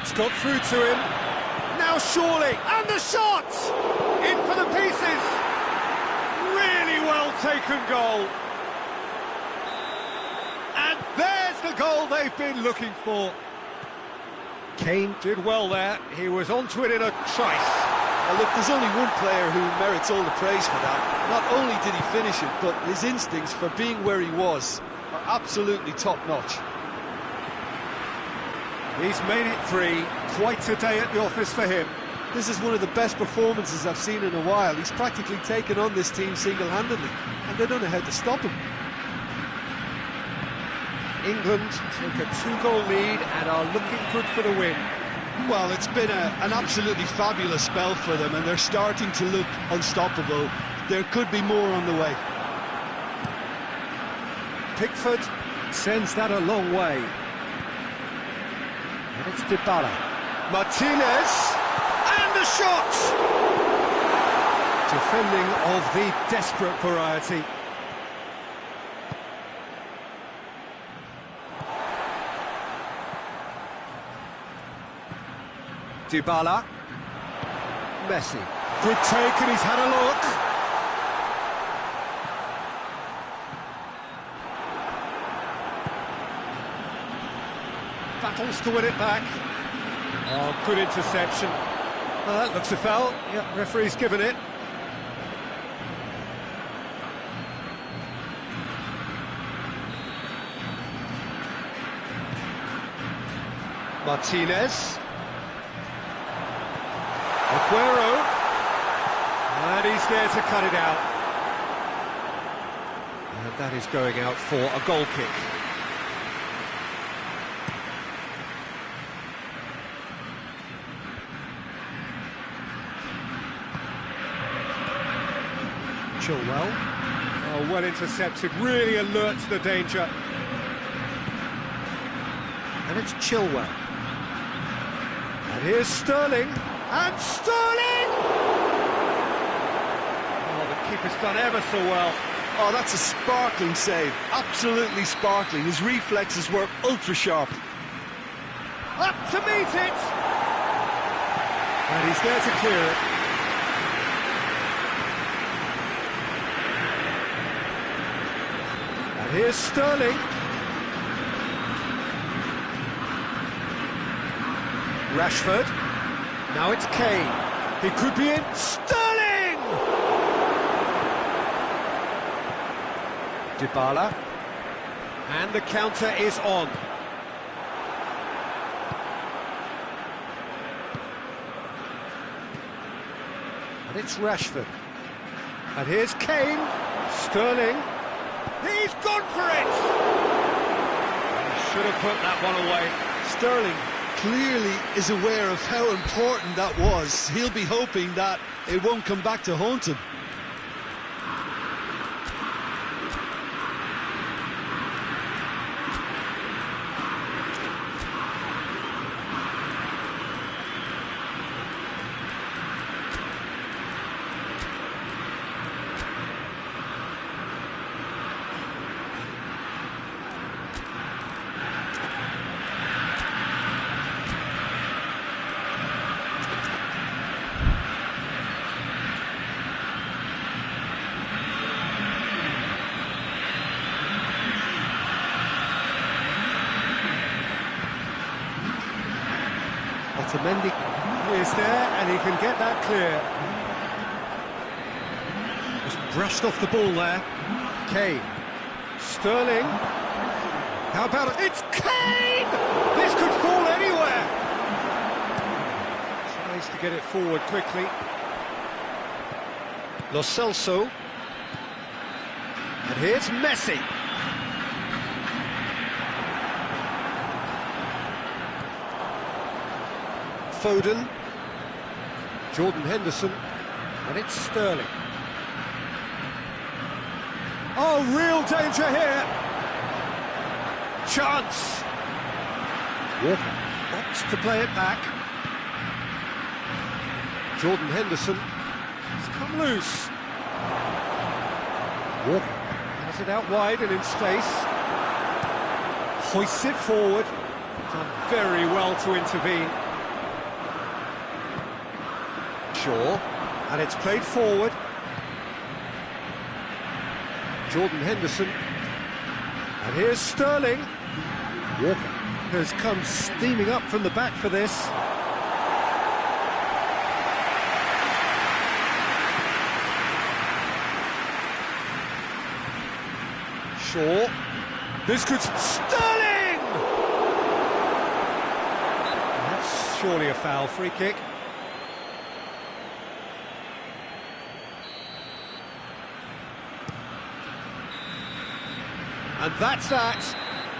It's got through to him. Now surely, and the shot! In for the pieces! Really well taken goal. And there's the goal they've been looking for. Kane did well there. He was onto it in a trice. Well, look, there's only one player who merits all the praise for that. Not only did he finish it, but his instincts for being where he was are absolutely top-notch. He's made it 3. Quite a day at the office for him. This is one of the best performances I've seen in a while. He's practically taken on this team single-handedly, and they don't know how to stop him. England take a 2-goal lead and are looking good for the win. Well, it's been an absolutely fabulous spell for them, and they're starting to look unstoppable. There could be more on the way. Pickford sends that a long way. And it's Dybala. Martinez, and the shot! Defending of the desperate variety. Dybala. Messi. Good take, and he's had a look. Battles to win it back. Oh, good interception. That looks a foul. Yeah, referee's given it. Martinez. Aguero. And he's there to cut it out. And that is going out for a goal kick. Chilwell. Oh, well intercepted, really alert to the danger. And it's Chilwell. And here's Sterling. And Sterling! Oh, the keeper's done ever so well. Oh, that's a sparkling save. Absolutely sparkling. His reflexes were ultra sharp. Up to meet it! And he's there to clear it. And here's Sterling. Rashford. Now it's Kane. He could be in. Sterling! Dybala. And the counter is on. And it's Rashford. And here's Kane. Sterling. He's gone for it! He should have put that one away. Sterling clearly is aware of how important that was. He'll be hoping that it won't come back to haunt him. Mendy is there, and he can get that clear. Just brushed off the ball there. Kane. Sterling. How about it? It's Kane! This could fall anywhere! Tries to get it forward quickly. Lo Celso. And here's Messi. Foden, Jordan Henderson, and it's Sterling. Oh, real danger here. Chance. Walker opts to play it back. Jordan Henderson has come loose. Walker has it out wide and in space. Hoists it forward. Done very well to intervene. And it's played forward. Jordan Henderson. And here's Sterling. Walker has come steaming up from the back for this. Shaw. This could... Sterling! That's surely a foul. Free kick. And that's that.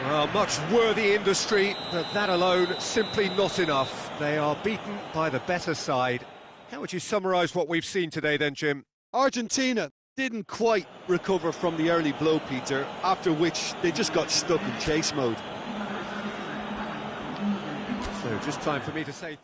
Well, much worthy industry, but that alone simply not enough. They are beaten by the better side. How would you summarise what we've seen today then, Jim? Argentina didn't quite recover from the early blow, Peter, after which they just got stuck in chase mode. So just time for me to say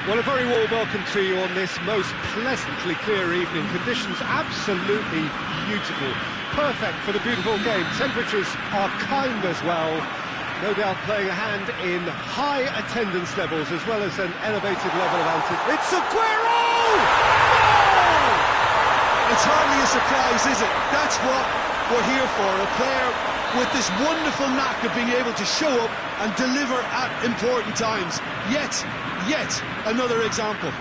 Well, a very warm welcome to you on this most pleasantly clear evening. Conditions absolutely beautiful. Perfect for the beautiful game. Temperatures are kind as well. No doubt playing a hand in high attendance levels as well as an elevated level of anticipation. It's Aguero! Goal! It's hardly a surprise, is it? That's what we're here for. A player with this wonderful knack of being able to show up and deliver at important times. Yet another example.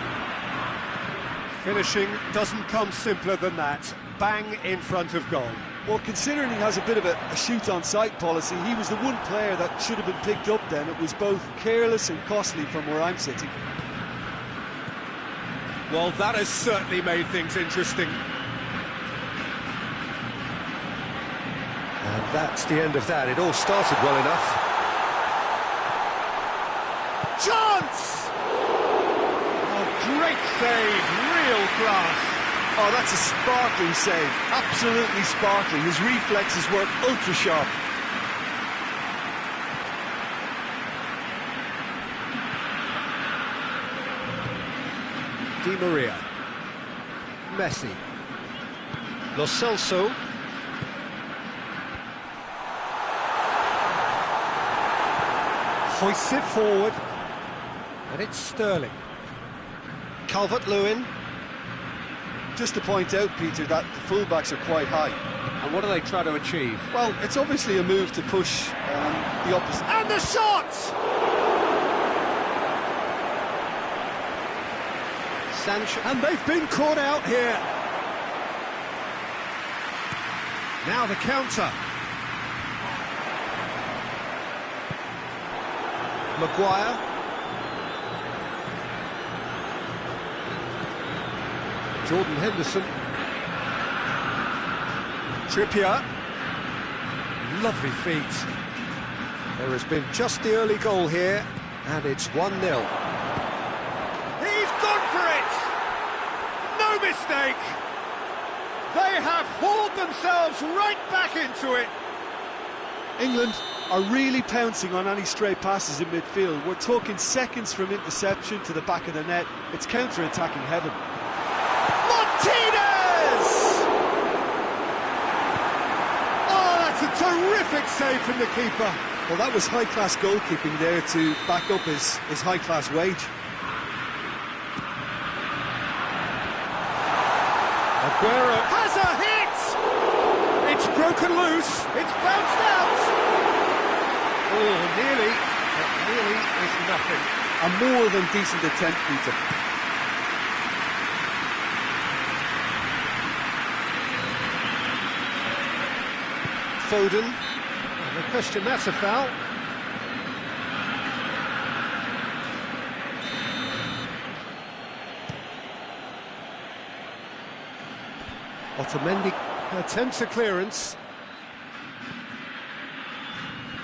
Finishing doesn't come simpler than that. Bang in front of goal. Well, considering he has a bit of a shoot-on-sight policy, he was the one player that should have been picked up then. It was both careless and costly from where I'm sitting. Well, that has certainly made things interesting. And that's the end of that. It all started well enough. Chance! Oh, great save, real class. Oh, that's a sparkling save, absolutely sparkling. His reflexes work ultra sharp. Di Maria, Messi, Lo Celso, hoists it forward, and it's Sterling. Calvert-Lewin. Just to point out, Peter, that the fullbacks are quite high. And what do they try to achieve? Well, it's obviously a move to push the opposite. And the shot! Sancho, and they've been caught out here. Now the counter. Maguire. Jordan Henderson. Trippier. Lovely feet. There has been just the early goal here, and it's 1-0. He's gone for it! No mistake! They have hauled themselves right back into it. England are really pouncing on any stray passes in midfield. We're talking seconds from interception to the back of the net. It's counter-attacking heaven. Martinez! Oh, that's a terrific save from the keeper. Well, that was high-class goalkeeping there to back up his high-class wage. Aguero has a hit! It's broken loose, it's bounced out! Oh, nearly, but nearly is nothing. A more than decent attempt, Peter. Foden, and the question, that's a foul. Otamendi attempts a clearance.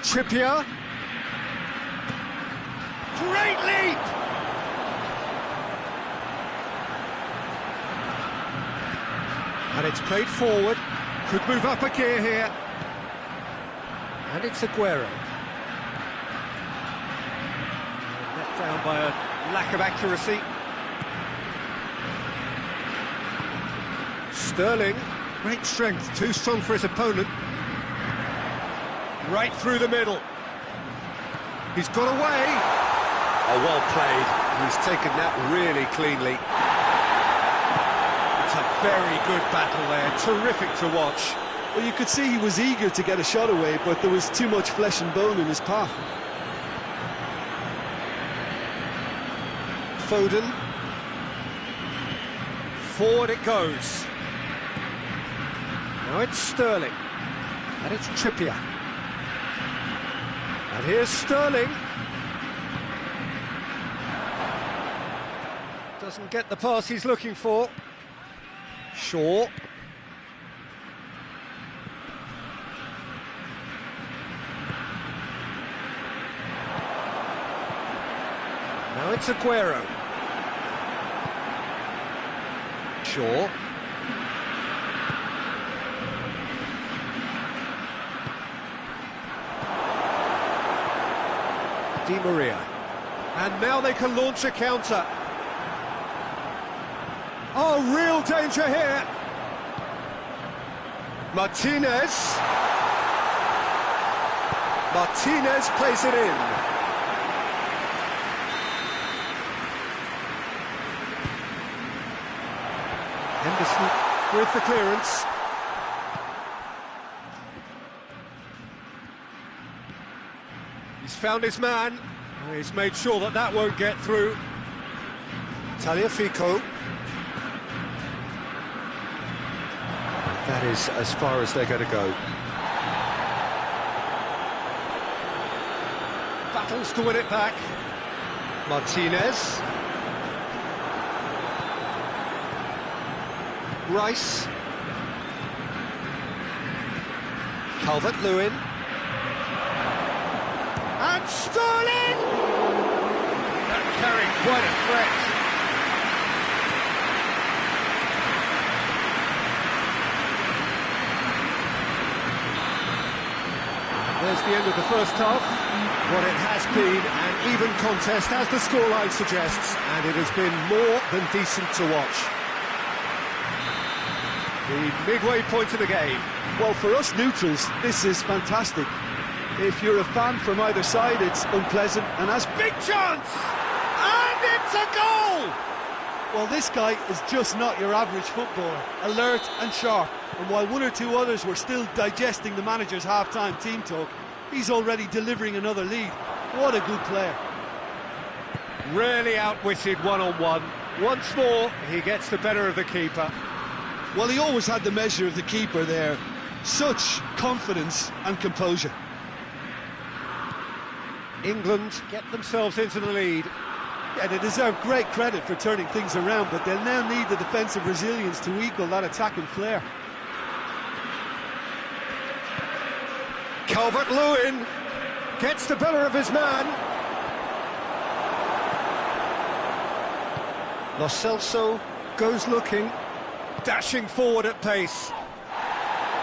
Trippier. Great leap! And it's played forward. Could move up a gear here. And it's Aguero. Let down by a lack of accuracy. Sterling, great strength, too strong for his opponent. Right through the middle. He's got away. Oh, well played. He's taken that really cleanly. It's a very good battle there, terrific to watch. Well, you could see he was eager to get a shot away, but there was too much flesh and bone in his path. Foden. Forward it goes. Now it's Sterling. And it's Trippier. And here's Sterling. Doesn't get the pass he's looking for. Shaw. Now it's Aguero. Shaw. Di Maria. And now they can launch a counter. Oh, real danger here. Martinez. Martinez plays it in. Henderson with the clearance. He's found his man. He's made sure that that won't get through. Tagliafico. That is as far as they're going to go. Battles to win it back. Martinez. Rice. Calvert-Lewin. And Sterling! That carried quite a threat. There's the end of the first half. What it has been an even contest, as the scoreline suggests, and it has been more than decent to watch. The midway point of the game. Well, for us neutrals, this is fantastic. If you're a fan from either side, it's unpleasant and has big chance! And it's a goal! Well, this guy is just not your average footballer. Alert and sharp. And while one or two others were still digesting the manager's half-time team talk, he's already delivering another lead. What a good player. Really outwitted one-on-one. Once more, he gets the better of the keeper. Well, he always had the measure of the keeper there. Such confidence and composure. England get themselves into the lead. Yeah, they deserve great credit for turning things around, but they'll now need the defensive resilience to equal that attacking flair. Calvert-Lewin gets the better of his man. Lo Celso goes looking, dashing forward at pace.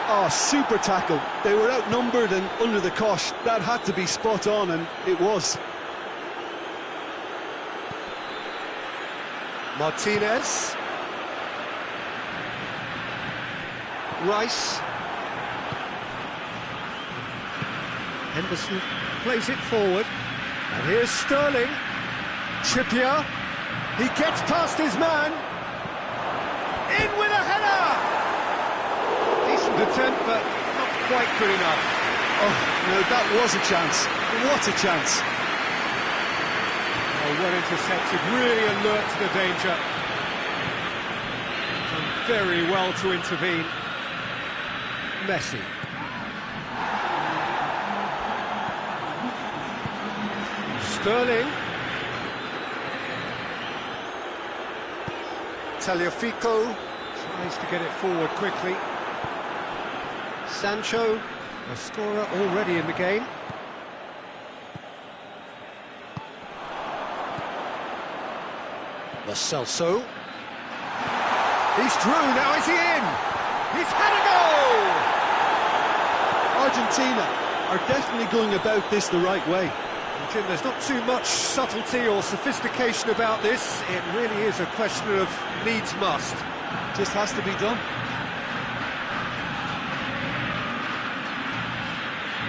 Oh, super tackle. They were outnumbered and under the cosh. That had to be spot on, and it was. Martinez. Rice. Henderson plays it forward. And here's Sterling. Trippier. He gets past his man. In with a header! Decent attempt, but not quite good enough. Oh, no, that was a chance. What a chance. Oh, well intercepted, really alert to the danger. Done very well to intervene. Messi. Sterling. Tagliafico tries to get it forward quickly. Sancho, a scorer already in the game. Lo Celso. He's through, now is he in? He's had a goal! Argentina are definitely going about this the right way. And Jim, there's not too much subtlety or sophistication about this. It really is a question of needs must. Just has to be done.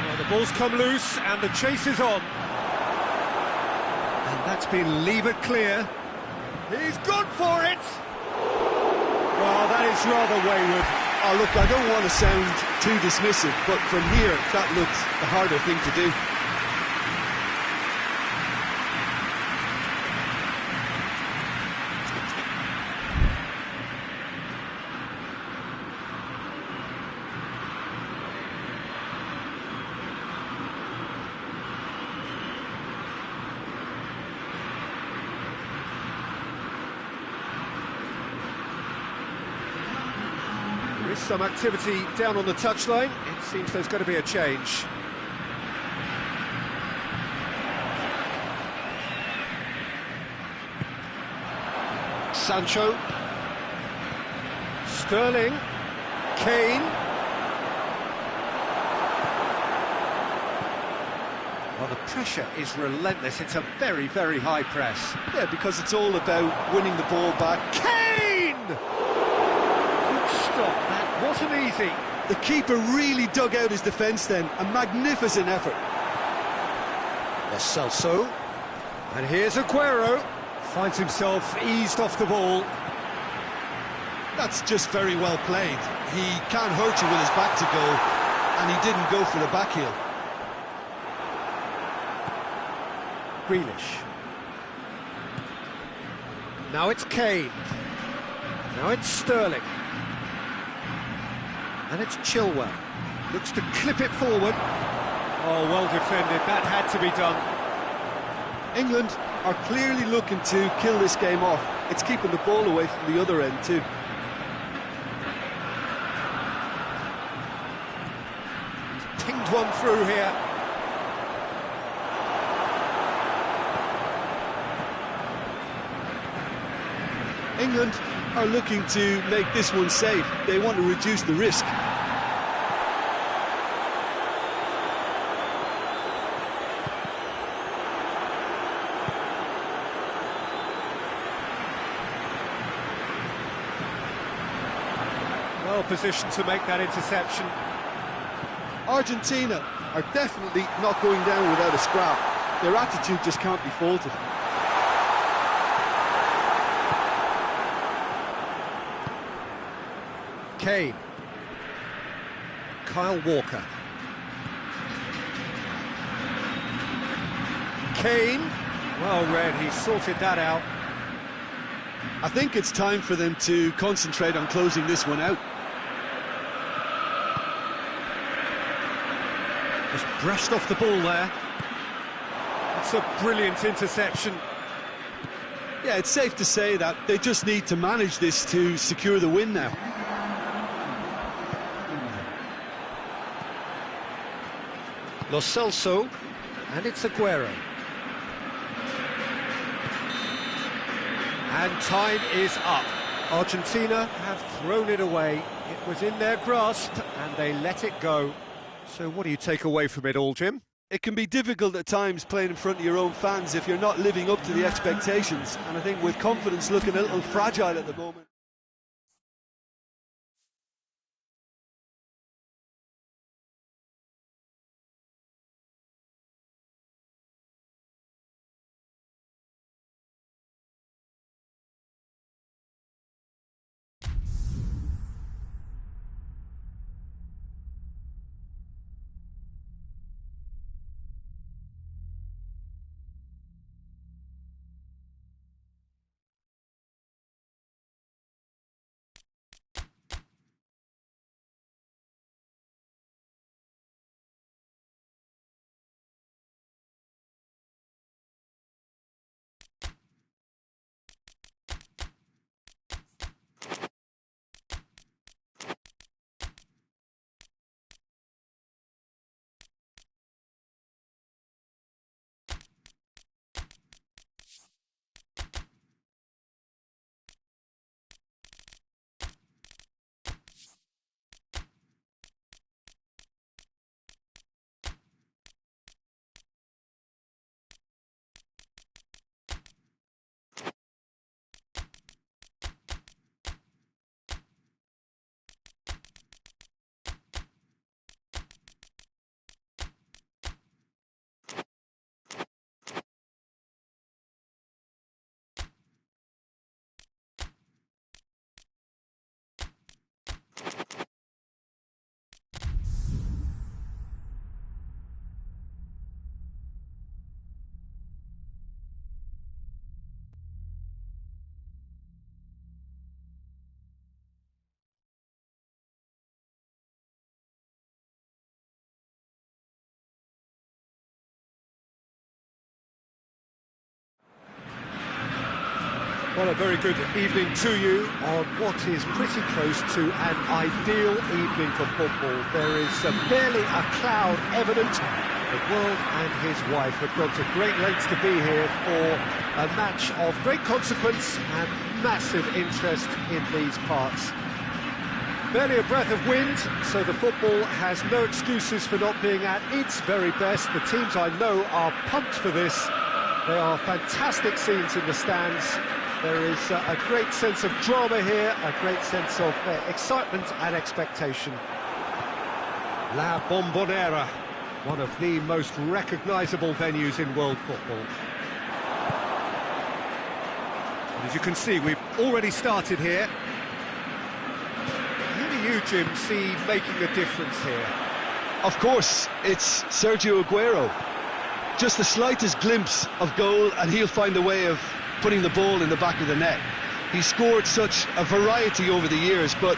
Well, the ball's come loose and the chase is on. And that's been levered clear. He's gone for it! Well, that is rather wayward. Oh, look, I don't want to sound too dismissive, but from here, that looked the harder thing to do. Some activity down on the touchline. It seems there's going to be a change. Sancho. Sterling. Kane. Well, the pressure is relentless. It's a very, very high press. Yeah, because it's all about winning the ball back. Kane! Good stop, that wasn't easy. The keeper really dug out his defence then. A magnificent effort. Lo Celso. And here's Aguero. Finds himself eased off the ball. That's just very well played. He can't hurt you with his back to goal, and he didn't go for the back heel. Grealish. Now it's Kane. Now it's Sterling. And it's Chilwell. Looks to clip it forward. Oh, well defended. That had to be done. England are clearly looking to kill this game off. It's keeping the ball away from the other end too. He's pinged one through here. England are looking to make this one safe. They want to reduce the risk. Well positioned to make that interception. Argentina are definitely not going down without a scrap. Their attitude just can't be faulted. Kane. Kyle Walker. Kane. Well read, he sorted that out. I think it's time for them to concentrate on closing this one out. Just brushed off the ball there. It's a brilliant interception. Yeah, it's safe to say that they just need to manage this to secure the win now. Lo Celso, and it's Aguero. And time is up. Argentina have thrown it away. It was in their grasp, and they let it go. So what do you take away from it all, Jim? It can be difficult at times playing in front of your own fans if you're not living up to the expectations. And I think with confidence looking a little fragile at the moment. Well, a very good evening to you on what is pretty close to an ideal evening for football. There is barely a cloud evident. The world and his wife have gone to great lengths to be here for a match of great consequence and massive interest in these parts. Barely a breath of wind, so the football has no excuses for not being at its very best. The teams I know are pumped for this. They are fantastic scenes in the stands. There is a great sense of drama here, a great sense of excitement and expectation. La Bombonera, one of the most recognisable venues in world football. And as you can see, we've already started here. Who do you, Jim, see making a difference here? Of course, it's Sergio Aguero. Just the slightest glimpse of goal and he'll find a way of putting the ball in the back of the net. He's scored such a variety over the years, but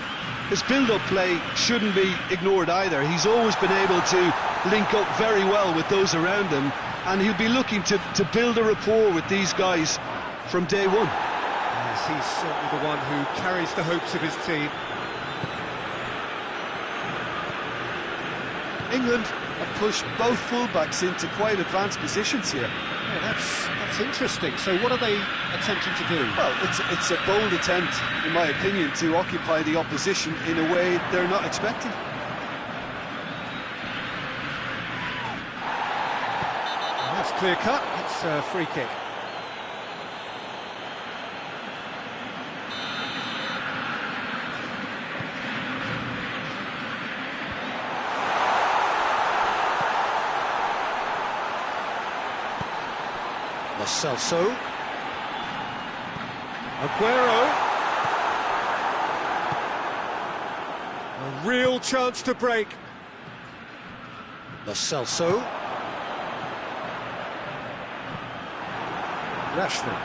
his build-up play shouldn't be ignored either. He's always been able to link up very well with those around him, and he'll be looking to build a rapport with these guys from day one. Yes, he's certainly the one who carries the hopes of his team. England have pushed both fullbacks into quite advanced positions here. Yeah, that's interesting. So what are they attempting to do? Well, it's a bold attempt, in my opinion, to occupy the opposition in a way they're not expecting. That's clear cut. It's a free kick. Lo Celso. Aguero. A real chance to break. Lo Celso. Rashford.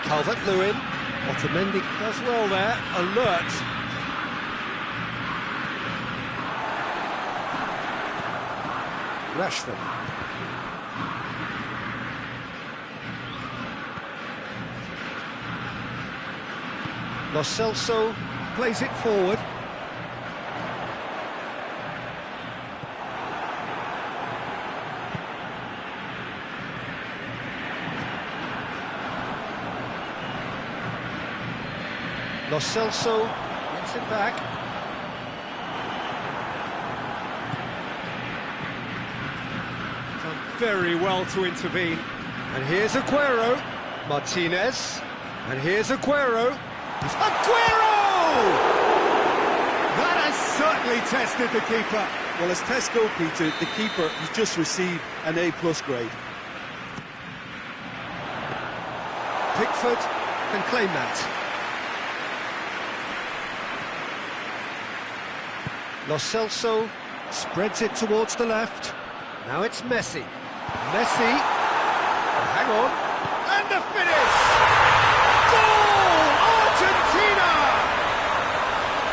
Calvert-Lewin. Otamendi does well there. Alert. Rashford. Lo Celso plays it forward. Lo Celso gets it back. Done very well to intervene. And here's Aguero. Martinez. And here's Aguero. Aguero! That has certainly tested the keeper. Well, as tests go, Peter, the keeper has just received an A+ grade. Pickford can claim that. Lo Celso spreads it towards the left. Now it's Messi. Messi. Oh, hang on. And the finish! Goal! Argentina!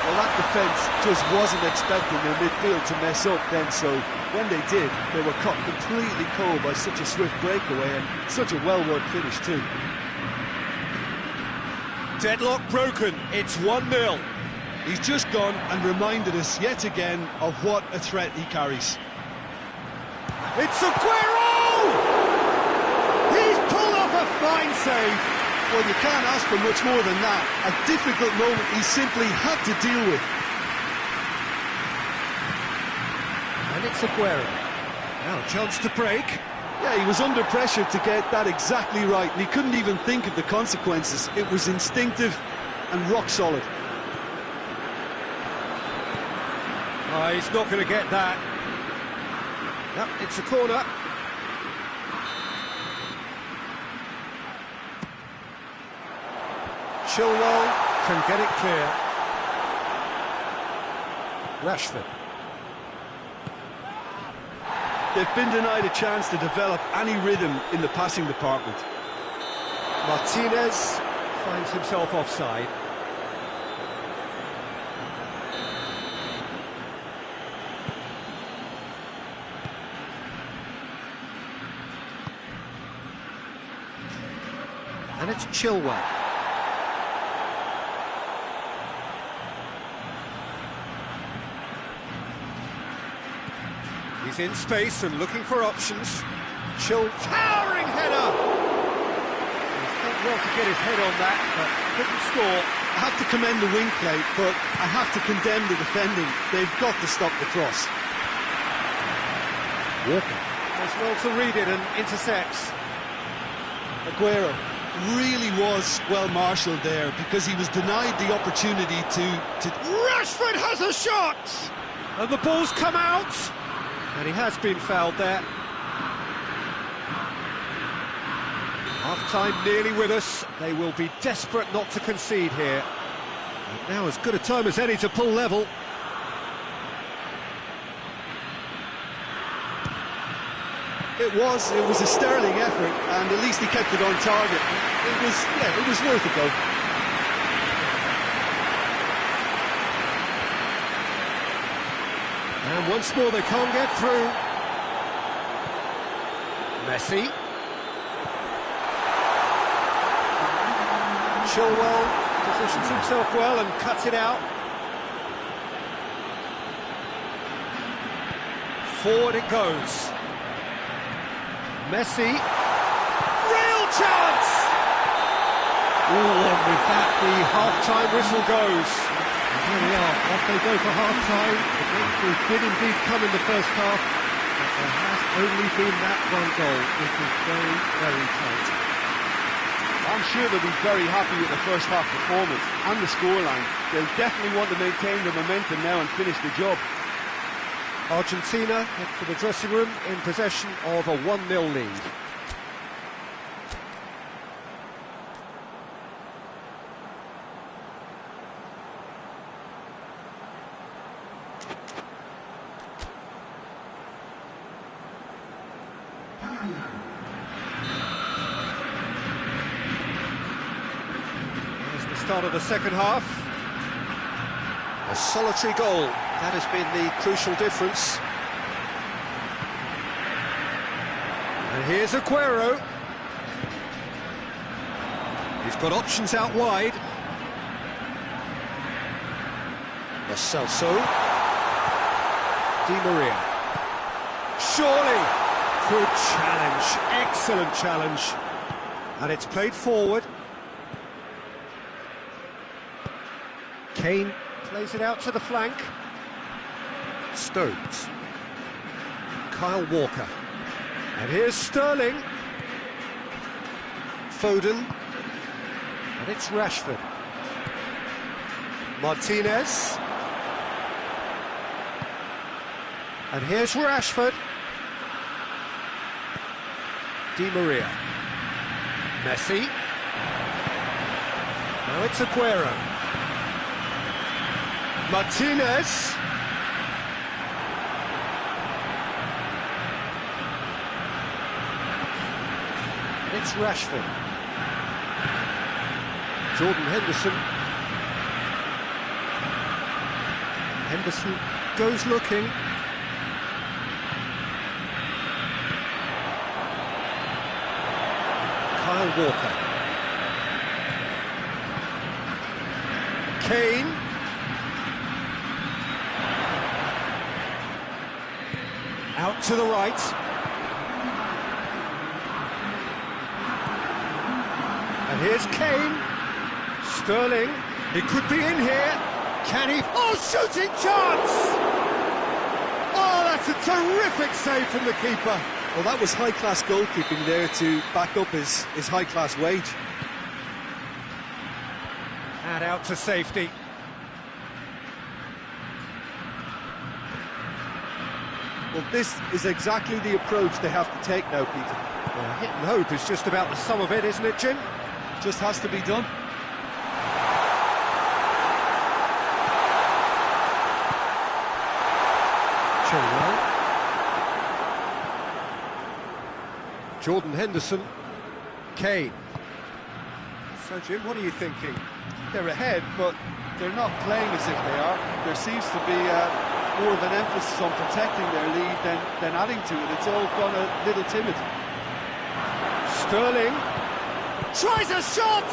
Well, that defence just wasn't expecting their midfield to mess up then, so when they did, they were caught completely cold by such a swift breakaway and such a well-worked finish too. Deadlock broken. It's 1-0. He's just gone and reminded us yet again of what a threat he carries. It's Aguero! He's pulled off a fine save. Well, you can't ask for much more than that. A difficult moment he simply had to deal with. And it's Aguero. Now a chance to break. Yeah, he was under pressure to get that exactly right, and he couldn't even think of the consequences. It was instinctive and rock solid. Oh, he's not going to get that. No, it's a corner. Chilwell can get it clear. Rashford. They've been denied a chance to develop any rhythm in the passing department. Martinez finds himself offside. And it's Chilwell. He's in space and looking for options. Towering header! He's done well to get his head on that, but couldn't score. I have to commend the wing play, but I have to condemn the defending. They've got to stop the cross. Walker has Does well to read it and intercepts. Aguero really was well marshalled there because he was denied the opportunity to... Rashford has a shot! And the ball's come out! And he has been fouled there. Half-time nearly with us. They will be desperate not to concede here. And now as good a time as any to pull level. It was a sterling effort, and at least he kept it on target. It was worth a go. And once more they can't get through. Messi. Chilwell positions himself well and cuts it out. Forward it goes. Messi, real chance! Oh, and with that the half-time whistle goes. And here we are, off they go for half-time. The breakthrough did indeed come in the first half, but there has only been that one goal, which is very, very tight. I'm sure they'll be very happy with the first half performance and the scoreline. They'll definitely want to maintain the momentum now and finish the job. Argentina head for the dressing room in possession of a 1-0 lead. There's the start of the second half. A solitary goal, that has been the crucial difference. And here's Aguero. He's got options out wide. Lo Celso. Di Maria. Surely! Good challenge, excellent challenge. And it's played forward. Kane plays it out to the flank. Stones. Kyle Walker. And here's Sterling. Foden. And it's Rashford. Martinez. And here's Rashford. Di Maria. Messi. Now it's Aguero. Martinez. It's Rashford. Jordan Henderson. Henderson goes looking. Kyle Walker. Kane. Out to the right. And here's Kane. Sterling. He could be in here. Can he? Oh, shooting chance! Oh, that's a terrific save from the keeper. Well, that was high-class goalkeeping there to back up his high-class wage. And out to safety. Well, this is exactly the approach they have to take now, Peter. Well, hit and hope is just about the sum of it, isn't it, Jim? Just has to be done. Chilwell. Jordan Henderson. Kane. So, Jim, what are you thinking? They're ahead, but they're not playing as if they are. There seems to be more of an emphasis on protecting their lead than adding to it. It's all gone a little timid. Sterling tries a shot!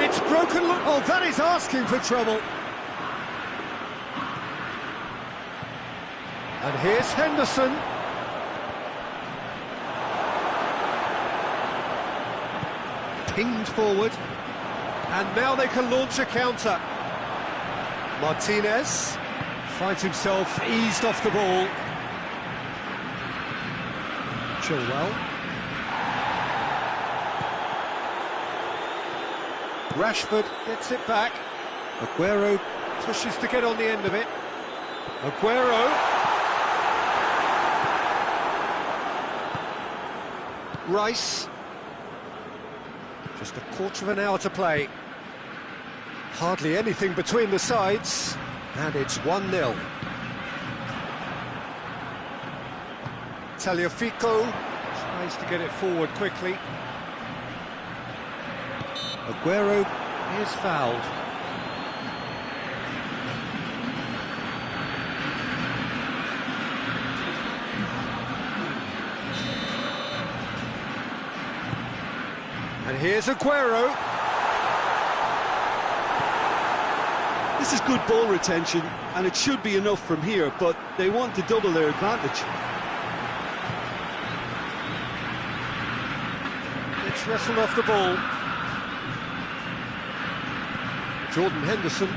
It's broken. Oh, that is asking for trouble. And here's Henderson. Pinged forward. And now they can launch a counter. Martinez finds himself eased off the ball. Chilwell. Rashford gets it back. Aguero pushes to get on the end of it. Aguero. Rice. Just a quarter of an hour to play. Hardly anything between the sides, and it's 1-0. Tagliafico tries to get it forward quickly. Aguero is fouled. And here's Aguero. This is good ball retention, and it should be enough from here, but they want to double their advantage. It's wrestled off the ball. Jordan Henderson.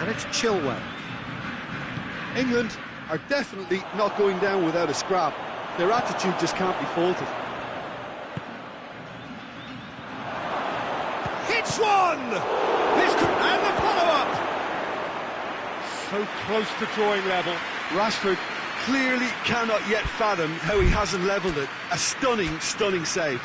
And it's Chilwell. England are definitely not going down without a scrap. Their attitude just can't be faulted. Hits one! This could... And the follow-up! So close to drawing level. Rashford clearly cannot yet fathom how he hasn't levelled it. A stunning, stunning save.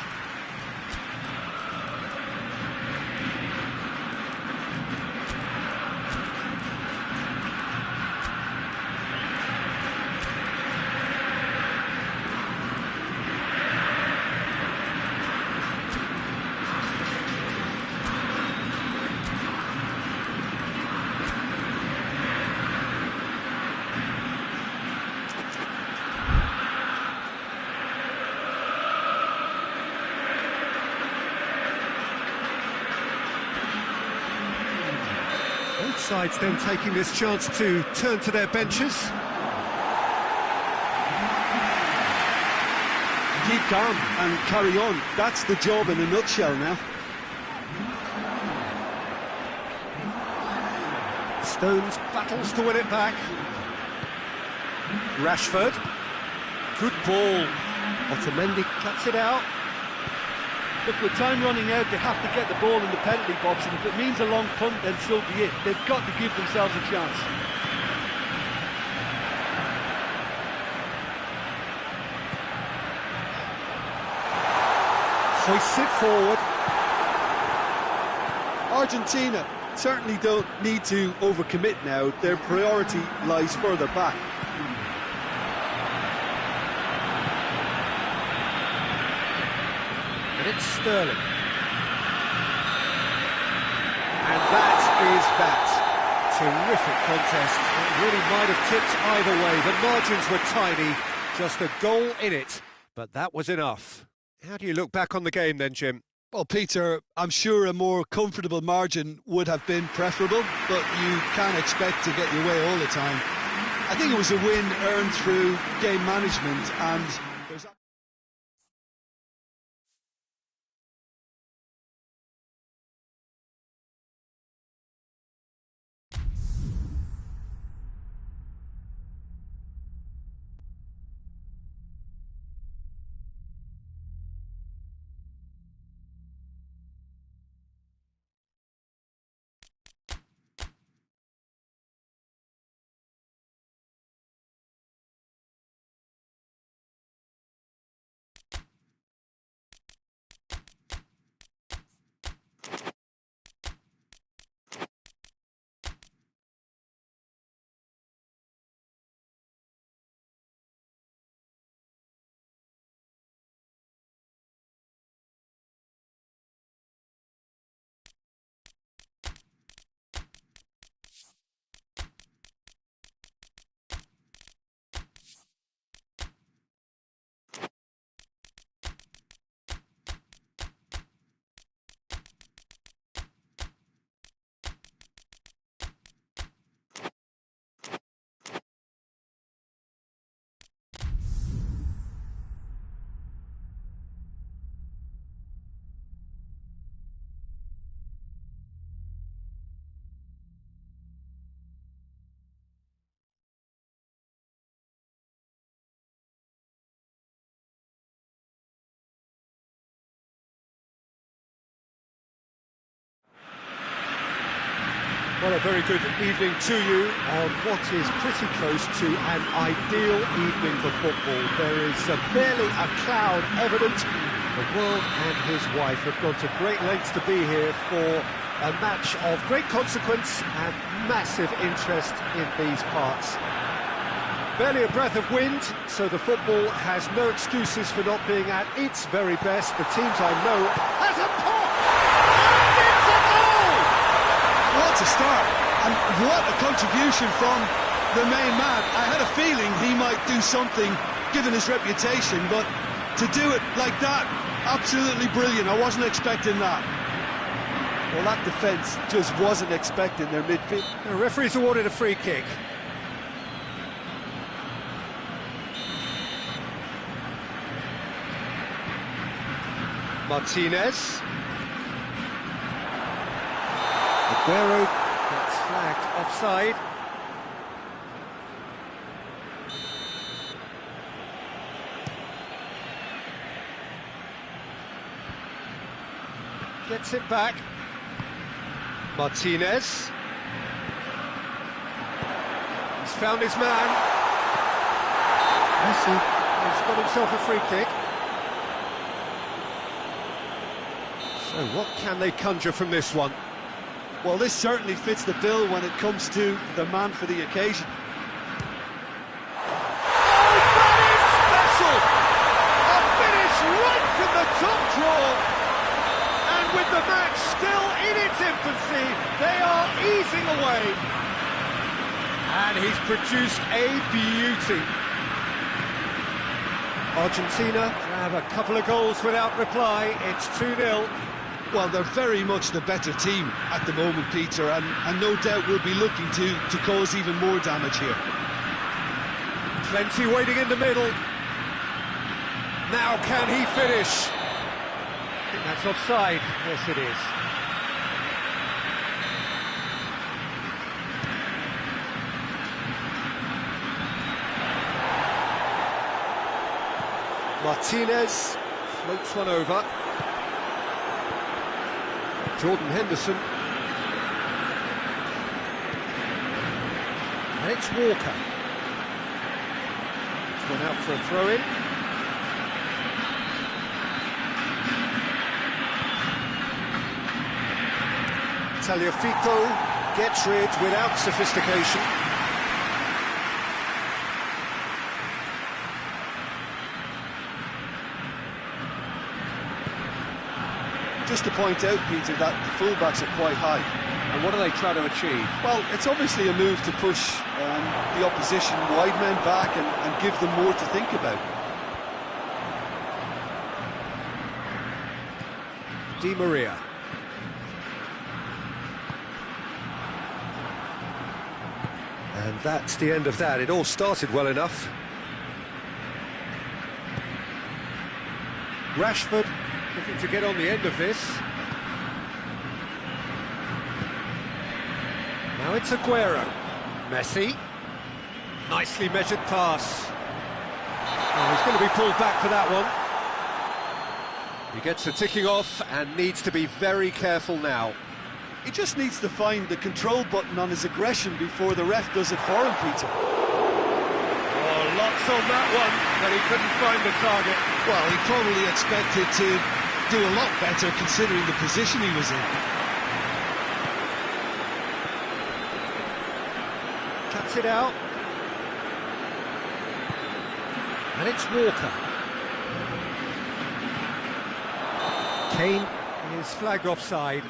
Both sides then taking this chance to turn to their benches. Keep calm and carry on. That's the job in a nutshell now. Stones battles to win it back. Rashford. Good ball. Otamendi cuts it out. Look, with time running out, they have to get the ball in the penalty box, and if it means a long punt, then so be it. They've got to give themselves a chance. Hoists it forward. Argentina certainly don't need to overcommit now. Their priority lies further back. And it's Sterling. And that is that. Terrific contest. It really might have tipped either way. The margins were tiny. Just a goal in it. But that was enough. How do you look back on the game then, Jim? Well, Peter, I'm sure a more comfortable margin would have been preferable, but you can't expect to get your way all the time. I think it was a win earned through game management, and Well, a very good evening to you on what is pretty close to an ideal evening for football. There is barely a cloud evident. The world and his wife have gone to great lengths to be here for a match of great consequence and massive interest in these parts. Barely a breath of wind, so the football has no excuses for not being at its very best. The teams I know has a pop! And it's a goal! What a start, and what a contribution from the main man. I had a feeling he might do something, given his reputation, but to do it like that, absolutely brilliant. I wasn't expecting that. Well, that defence just wasn't expecting their midfield. The referee's awarded a free kick. Martinez. Aguero gets flagged offside. Gets it back. Martinez. He's found his man. Messi. He's got himself a free kick. So what can they conjure from this one? Well, this certainly fits the bill when it comes to the man for the occasion. Oh, that is special! A finish right from the top draw! And with the match still in its infancy, they are easing away. And he's produced a beauty. Argentina grab a couple of goals without reply. It's 2-0. Well, they're very much the better team at the moment, Peter, and no doubt will be looking to cause even more damage here. Plenty waiting in the middle. Now can he finish? I think that's offside. Yes, it is. Martinez floats one over. Jordan Henderson. And it's Walker. It's gone out for a throw-in. Tagliafico gets rid without sophistication. Just to point out, Peter, that the fullbacks are quite high. And what are they trying to achieve? Well, it's obviously a move to push the opposition wide men back and give them more to think about. Di Maria. And that's the end of that. It all started well enough. Rashford looking to get on the end of this. Now it's Aguero. Messi. Nicely measured pass. Oh, he's going to be pulled back for that one. He gets the ticking off and needs to be very careful now. He just needs to find the control button on his aggression before the ref does it for him, Peter. Oh, lots on that one, but he couldn't find the target. Well, he probably expected to do a lot better considering the position he was in. Cuts it out. And it's Walker. Kane is flagged offside.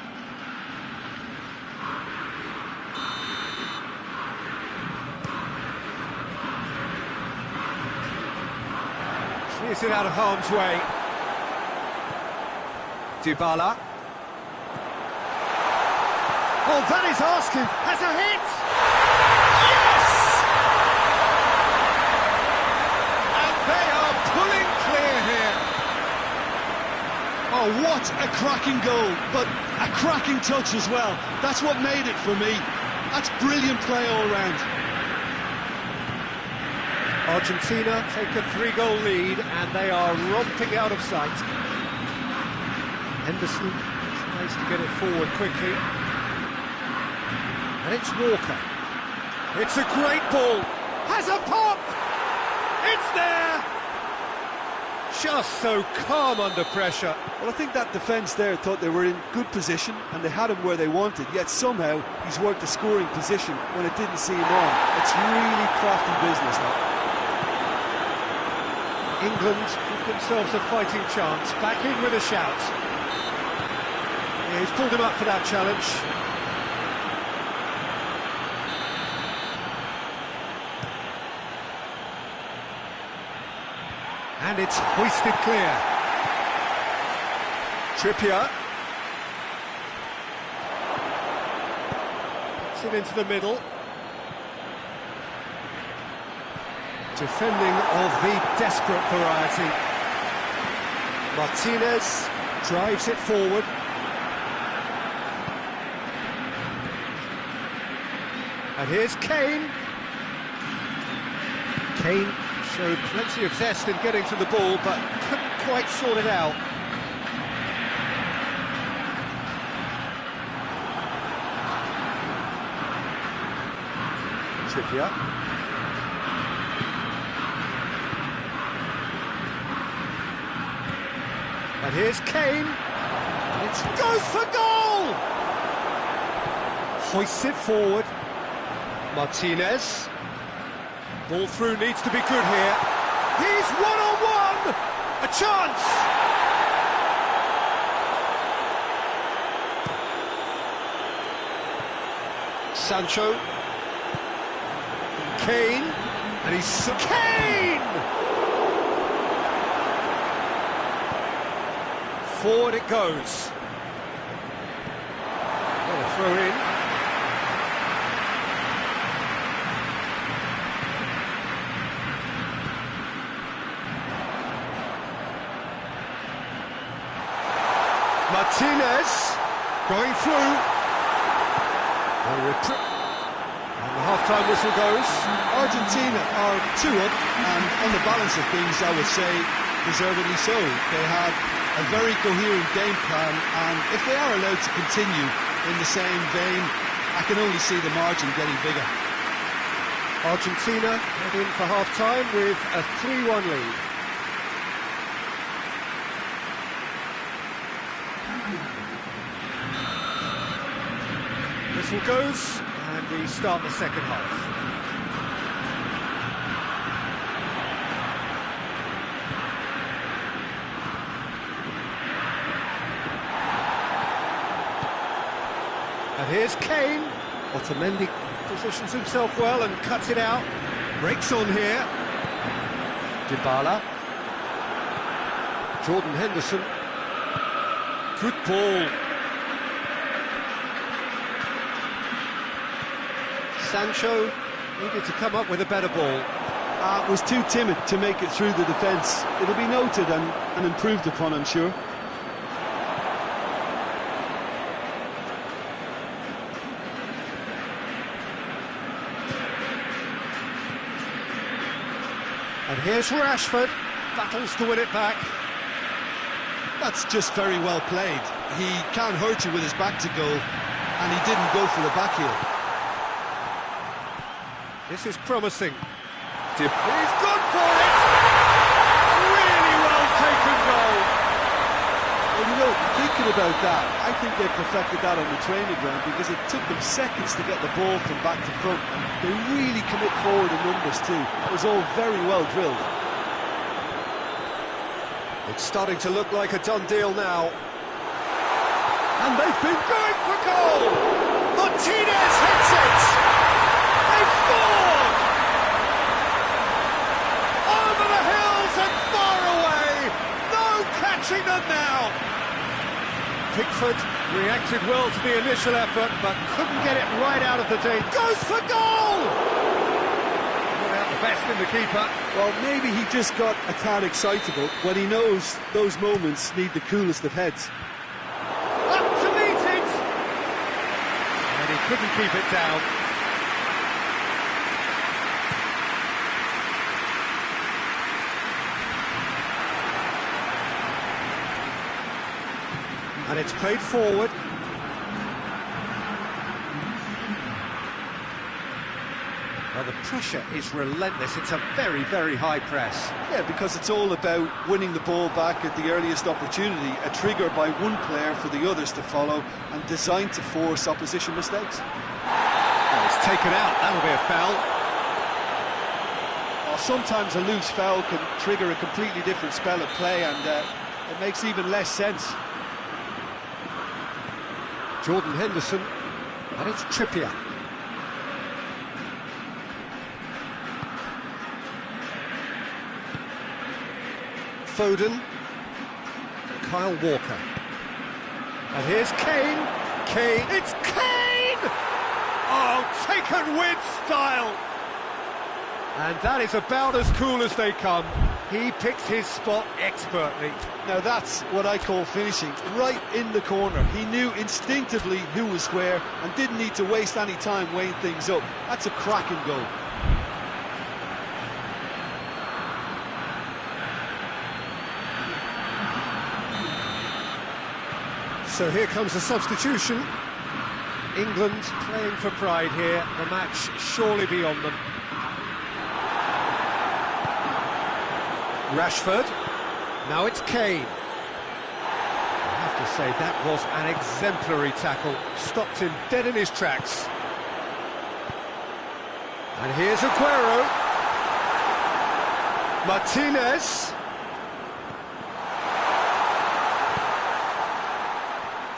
Clears it out of harm's way. Dybala. Oh, that is asking. Has a hit! Yes! And they are pulling clear here. Oh, what a cracking goal, but a cracking touch as well. That's what made it for me. That's brilliant play all round. Argentina take a 3-goal lead and they are romping out of sight. Henderson tries to get it forward quickly. And it's Walker. It's a great ball. Has a pop! It's there! Just so calm under pressure. Well, I think that defence there thought they were in good position and they had him where they wanted, yet somehow he's worked a scoring position when it didn't see him on. It's really crafty business now. England give themselves a fighting chance, back in with a shout. Yeah, he's pulled him up for that challenge. And it's hoisted clear. Trippier. Puts it into the middle. Defending of the desperate variety. Martinez drives it forward. And here's Kane. Kane showed plenty of zest in getting to the ball, but couldn't quite sort it out. Trippier. And here's Kane. It goes for goal! Hoists it forward. Martinez. Ball through needs to be good here. He's one-on-one! A chance! Sancho. Kane. And he's... Kane! Forward it goes. What a throw in. Martinez going through. And the half-time whistle goes. Argentina are 2 up, and on the balance of things, I would say deservedly so. They had a very coherent game plan, and if they are allowed to continue in the same vein, I can only see the margin getting bigger. Argentina head in for half-time with a 3-1 lead. Whistle goes, and we start the second half. And here's Kane. Otamendi positions himself well and cuts it out. Breaks on here. Dybala. Jordan Henderson. Good ball. Sancho needed to come up with a better ball. Was too timid to make it through the defence. It'll be noted and improved upon, I'm sure. And here's Rashford, battles to win it back. That's just very well played. He can't hurt you with his back to goal, and he didn't go for the back heel. This is promising. He's gone for it! Really well taken goal. Well, you know, thinking about that, I think they perfected that on the training ground because it took them seconds to get the ball from back to front. They really commit forward in numbers too. It was all very well drilled. It's starting to look like a done deal now. And they've been going for goal! Martinez hits it! They've scored! Over the hills and far away! No catching them now! Pickford reacted well to the initial effort, but couldn't get it right out of the day. Goes for goal! Not out the best in the keeper. Well, maybe he just got a tad excitable when he knows those moments need the coolest of heads. Up to meet it! And he couldn't keep it down. And it's played forward. the pressure is relentless. It's a very, very high press. Yeah, because it's all about winning the ball back at the earliest opportunity, a trigger by one player for the others to follow, and designed to force opposition mistakes. Oh, it's taken out. That'll be a foul. Well, sometimes a loose foul can trigger a completely different spell of play, and it makes even less sense. Jordan Henderson, and it's Trippier. Foden, Kyle Walker, and here's Kane. It's Kane! Oh, taken with style! And that is about as cool as they come. He picked his spot expertly. Now that's what I call finishing, right in the corner. He knew instinctively who was square and didn't need to waste any time weighing things up. That's a cracking goal. So here comes the substitution. England playing for pride here. The match surely beyond them. Rashford. Now it's Kane. I have to say that was an exemplary tackle. Stopped him dead in his tracks. And here's Aguero. Martinez.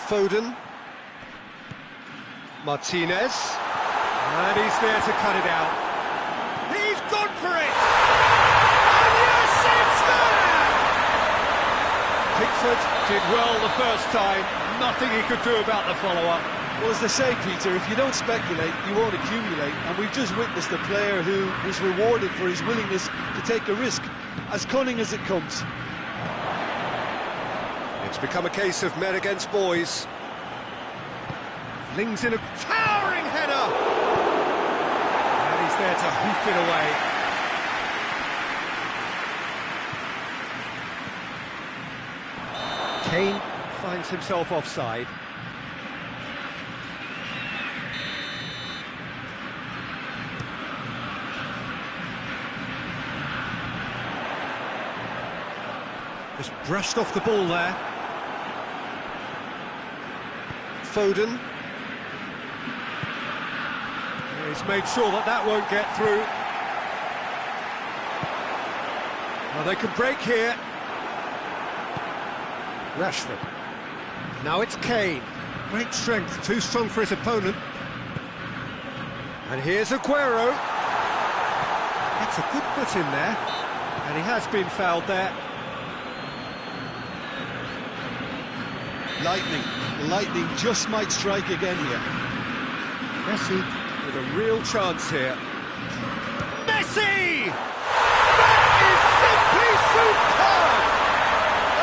Foden. Martinez. And he's there to cut it out. He's gone for it! And yes, it's there! Pickford did well the first time. Nothing he could do about the follow-up. Well, as they say, Peter, if you don't speculate, you won't accumulate. And we've just witnessed a player who was rewarded for his willingness to take a risk, as cunning as it comes. It's become a case of men against boys. Flings in a towering header! And he's there to hoof it away. Kane finds himself offside. Just brushed off the ball there. Foden. He's made sure that that won't get through. Well, they can break here. Rashford. Now it's Kane. Great strength, too strong for his opponent. And here's Aguero. That's a good foot in there. And he has been fouled there. Lightning just might strike again here. Messi with a real chance here. Messi! That is simply superb!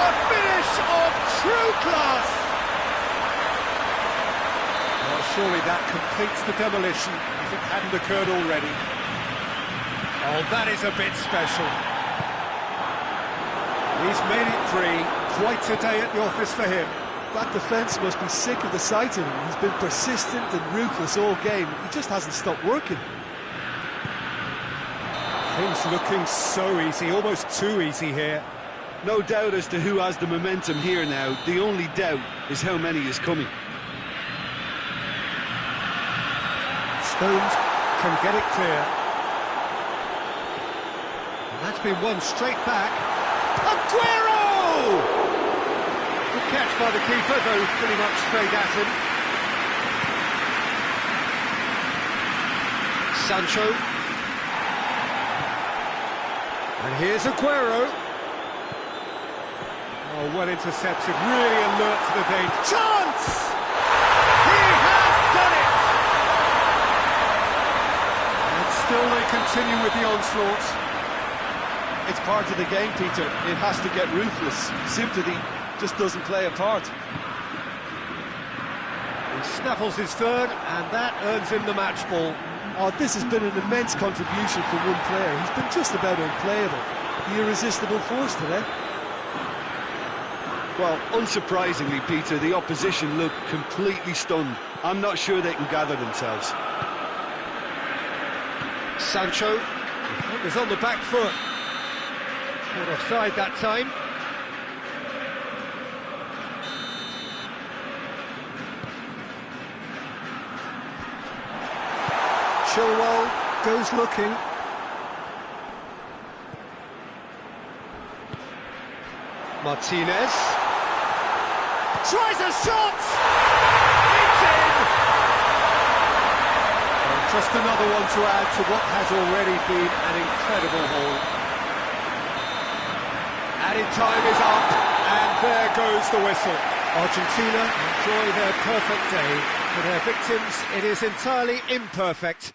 A finish of true class! Well, surely that completes the demolition if it hadn't occurred already. Oh, that is a bit special. He's made it three. Quite a day at the office for him. That defence must be sick of the sight of him. He's been persistent and ruthless all game. He just hasn't stopped working. Things looking so easy, almost too easy here. No doubt as to who has the momentum here now. The only doubt is how many is coming. Stones can get it clear. And that's been won straight back. Aguero! Good catch by the keeper, though pretty much straight at him. Sancho. And here's Aguero. Oh, well intercepted, really alert to the danger. Chance! He has done it! And still they continue with the onslaught. It's part of the game, Peter. It has to get ruthless. Sympathy just doesn't play a part. He snaffles his third, and that earns him the match ball. Oh, this has been an immense contribution from one player. He's been just about unplayable. The irresistible force today. Well, unsurprisingly, Peter, the opposition look completely stunned. I'm not sure they can gather themselves. Sancho was on the back foot. Caught offside that time. Chilwell goes looking. Martinez tries a shot! It's in! Well, just another one to add to what has already been an incredible haul. Added time is up, and there goes the whistle. Argentina enjoy their perfect day. For their victims, it is entirely imperfect.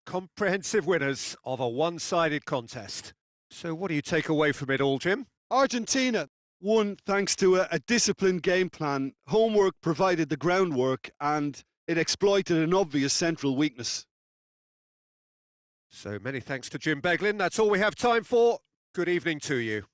Comprehensive winners of a one-sided contest. So what do you take away from it all, Jim? Argentina won thanks to a disciplined game plan. Homework provided the groundwork, and it exploited an obvious central weakness. So many thanks to Jim Beglin. That's all we have time for. Good evening to you.